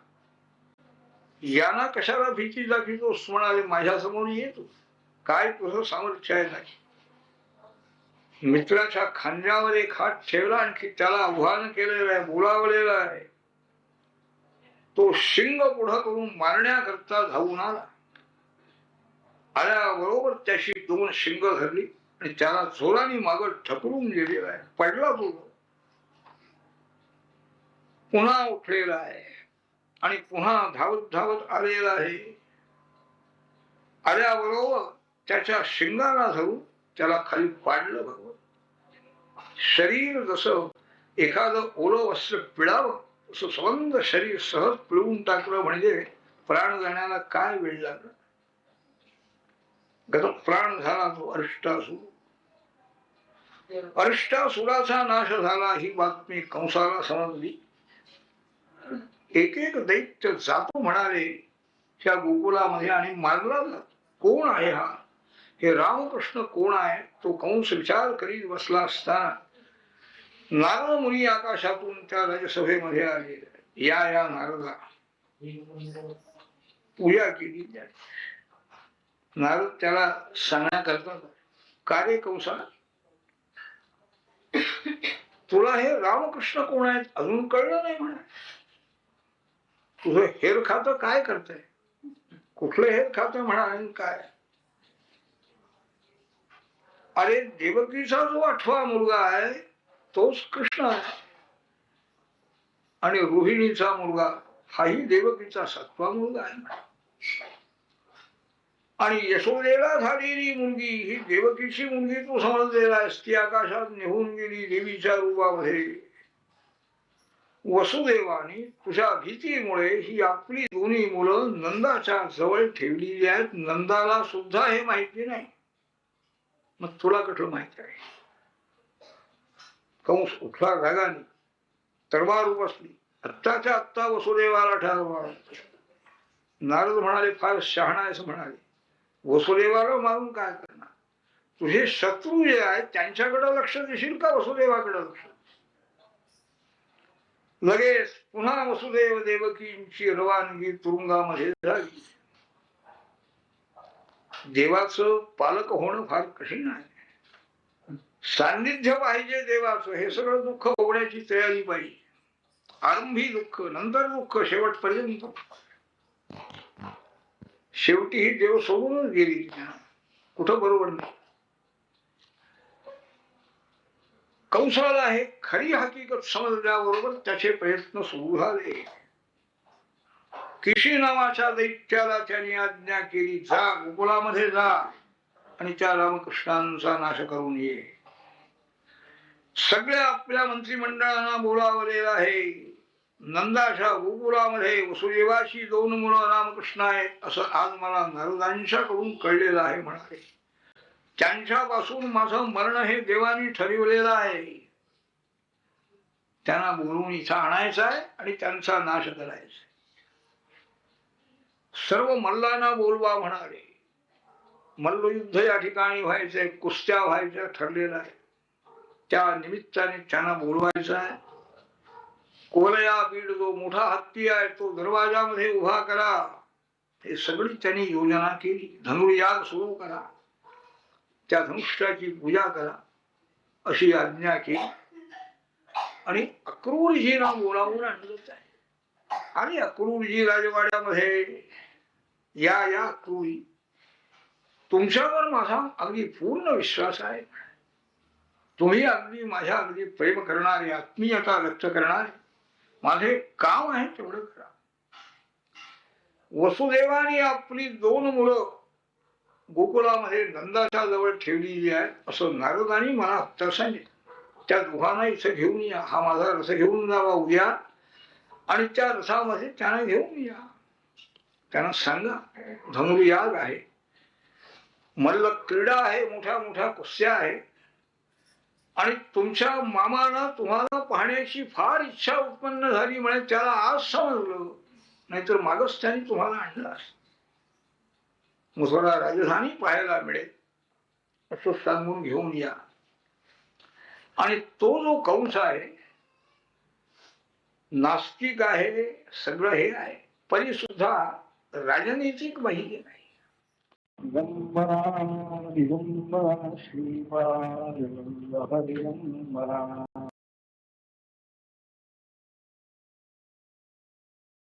यांना कशाला भीती दाखवितोस म्हणाले, माझ्या समोर येतो. काय तुझं सामर्थ्य आहे नाही. मित्राच्या खांद्यावर एक हात ठेवला, आणखी त्याला आव्हान केलेलं आहे, बोलावलेलं आहे. तो शिंग पुढं करून मारण्याकरता धावून आला. आल्याबरोबर त्याशी दोन शिंग धरली आणि त्याला जोराने मागं ढकलून गेलेला आहे. पडला तो, पुन्हा उठलेला आहे आणि पुन्हा धावत धावत आलेला आहे. आल्याबरोबर त्याच्या शिंगाला धरून त्याला खाली पाडलं. भगवत शरीर जसं एखादं ओलं वस्त्र पिळावं तसं संबंध शरीर सहज पिळून टाकलं. म्हणजे प्राण जाण्याला काय वेळ लागला. गत प्राण झाला तो अरिष्टासूर. अरिष्टासुराचा नाश झाला ही बातमी कंसाला समजली. एक एक दैत्य जातो म्हणाले त्या गोकुळामध्ये आणि मारला जातो. कोण आहे हा, हे रामकृष्ण कोण आहे. तो कंस विचार करीत बसला असताना नारद मुनी आकाशातून त्या राजसभेमध्ये आले. या नारदा, पूजा केली. नारद त्याला सांगण्याकरता, कार्य कंसा, तुला हे रामकृष्ण कोण आहेत अजून कळलं नाही म्हणा. तुझं हेर खातं काय करतंय, कुठलं हेर खातं म्हणा काय. अरे देवकीचा जो 8वा मुलगा आहे तोच कृष्ण आहे आणि रोहिणीचा मुलगा हाही देवकीचा 7वा मुलगा आहे. आणि यशोदेला झालेली मुलगी ही देवकीची मुलगी तू समजलेला आहेस. ती आकाशात निघून गेली देवीच्या रूपामध्ये. वसुदेवाने तुझ्या भीतीमुळे ही आपली दोन्ही मुलं नंदाच्या जवळ ठेवलेली आहेत. नंदाला सुद्धा हे माहिती नाही, मग तुला कुठलं माहिती आहे. कंस उठला रागाने, तलवार उपसली. आत्ताच्या आत्ता वसुदेवाला ठरवा. नारद म्हणाले, फार शहाणा असं म्हणाले, वसुदेवाला मारून काय करणार. तुझे शत्रू जे आहेत त्यांच्याकडे लक्ष देशील का वसुदेवाकडे लक्ष? लगेच पुन्हा वसुदेव देवकींची रवानगी तुरुंगामध्ये झाली. देवाचं पालक होणं फार कठीण आहे. सान्निध्य पाहिजे देवाचं. हे सगळं दुःख भोगण्याची तयारी पाहिजे. आरंभी दुःख, नंतर दुःख, शेवटपर्यंत. शेवटी ही देव सोडूनच गेली, कुठं बरोबर नाही. कंसाला हे खरी हकीकत समजल्याबरोबर त्याचे प्रयत्न सुरू झाले. किशी नावाच्या दैत्याला त्यांनी आज्ञा केली, जा गोकुळामध्ये जा आणि त्या रामकृष्णांचा नाश करून ये. सगळ्या आपल्या मंत्रिमंडळांना बोलावलेलं आहे. नंदाच्या गोकुळामध्ये वसुदेवाची 2 मुलं रामकृष्ण आहेत असं आज मला नारदांच्याकडून कळलेलं आहे म्हणाले. त्यांच्यापासून माझं मरण हे देवानी ठरवलेलं आहे. त्यांना बोलवून इथं आणायचं आहे आणि त्यांचा नाश करायचा. सर्व मल्लांना बोलवा म्हणाले. मल्लयुद्ध या ठिकाणी व्हायचंय, कुस्त्या व्हायच्या ठरलेलं आहे. त्या निमित्ताने त्यांना बोलवायचं आहे. कोलया बीड जो मोठा हत्ती आहे तो दरवाजामध्ये उभा करा. हे सगळी त्यांनी योजना केली. धनुर्याग सुरू करा, त्या धनुष्याची पूजा करा अशी आज्ञा केली. आणि अक्रूरजींना बोलावून आणलं आहे. आणि अक्रूरजी राजवाड्यामध्ये या अक्रूरी, तुमच्यावर माझा अगदी पूर्ण विश्वास आहे. तुम्ही अगदी माझ्या अगदी प्रेम करणारे, आत्मीयता व्यक्त करणारे, माझे काम आहे तेवढं करा. वसुदेवाने आपली 2 मुलं गोकुळामध्ये नंदाच्या जवळ ठेवलेली आहेत असं नारदांनी मला उत्तर सांगितलं. त्या दोघांना इथं घेऊन या. हा माझा रथ घेऊन जावा उद्या आणि त्या रथामध्ये त्यांना घेऊन या. त्यांना सांगा धनुर्याग आहे, मल्ल क्रीडा आहे, मोठ्या मोठ्या कुस्त्या आहे आणि तुमच्या मामाला तुम्हाला पाहण्याची फार इच्छा उत्पन्न झाली म्हणे. त्याला आज समजलं, नाहीतर मागच त्यांनी तुम्हाला आणलं असं. मथुरा राजधानी पाहायला मिळेल असं सांगून घेऊन या. आणि तो जो कंस आहे नास्तिक आहे, सगळं हे आहे, तरी सुद्धा राजनैतिक माहिती नाही. दिगंबरा दिगंबरा श्रीपाद वल्लभ दिगंबरा.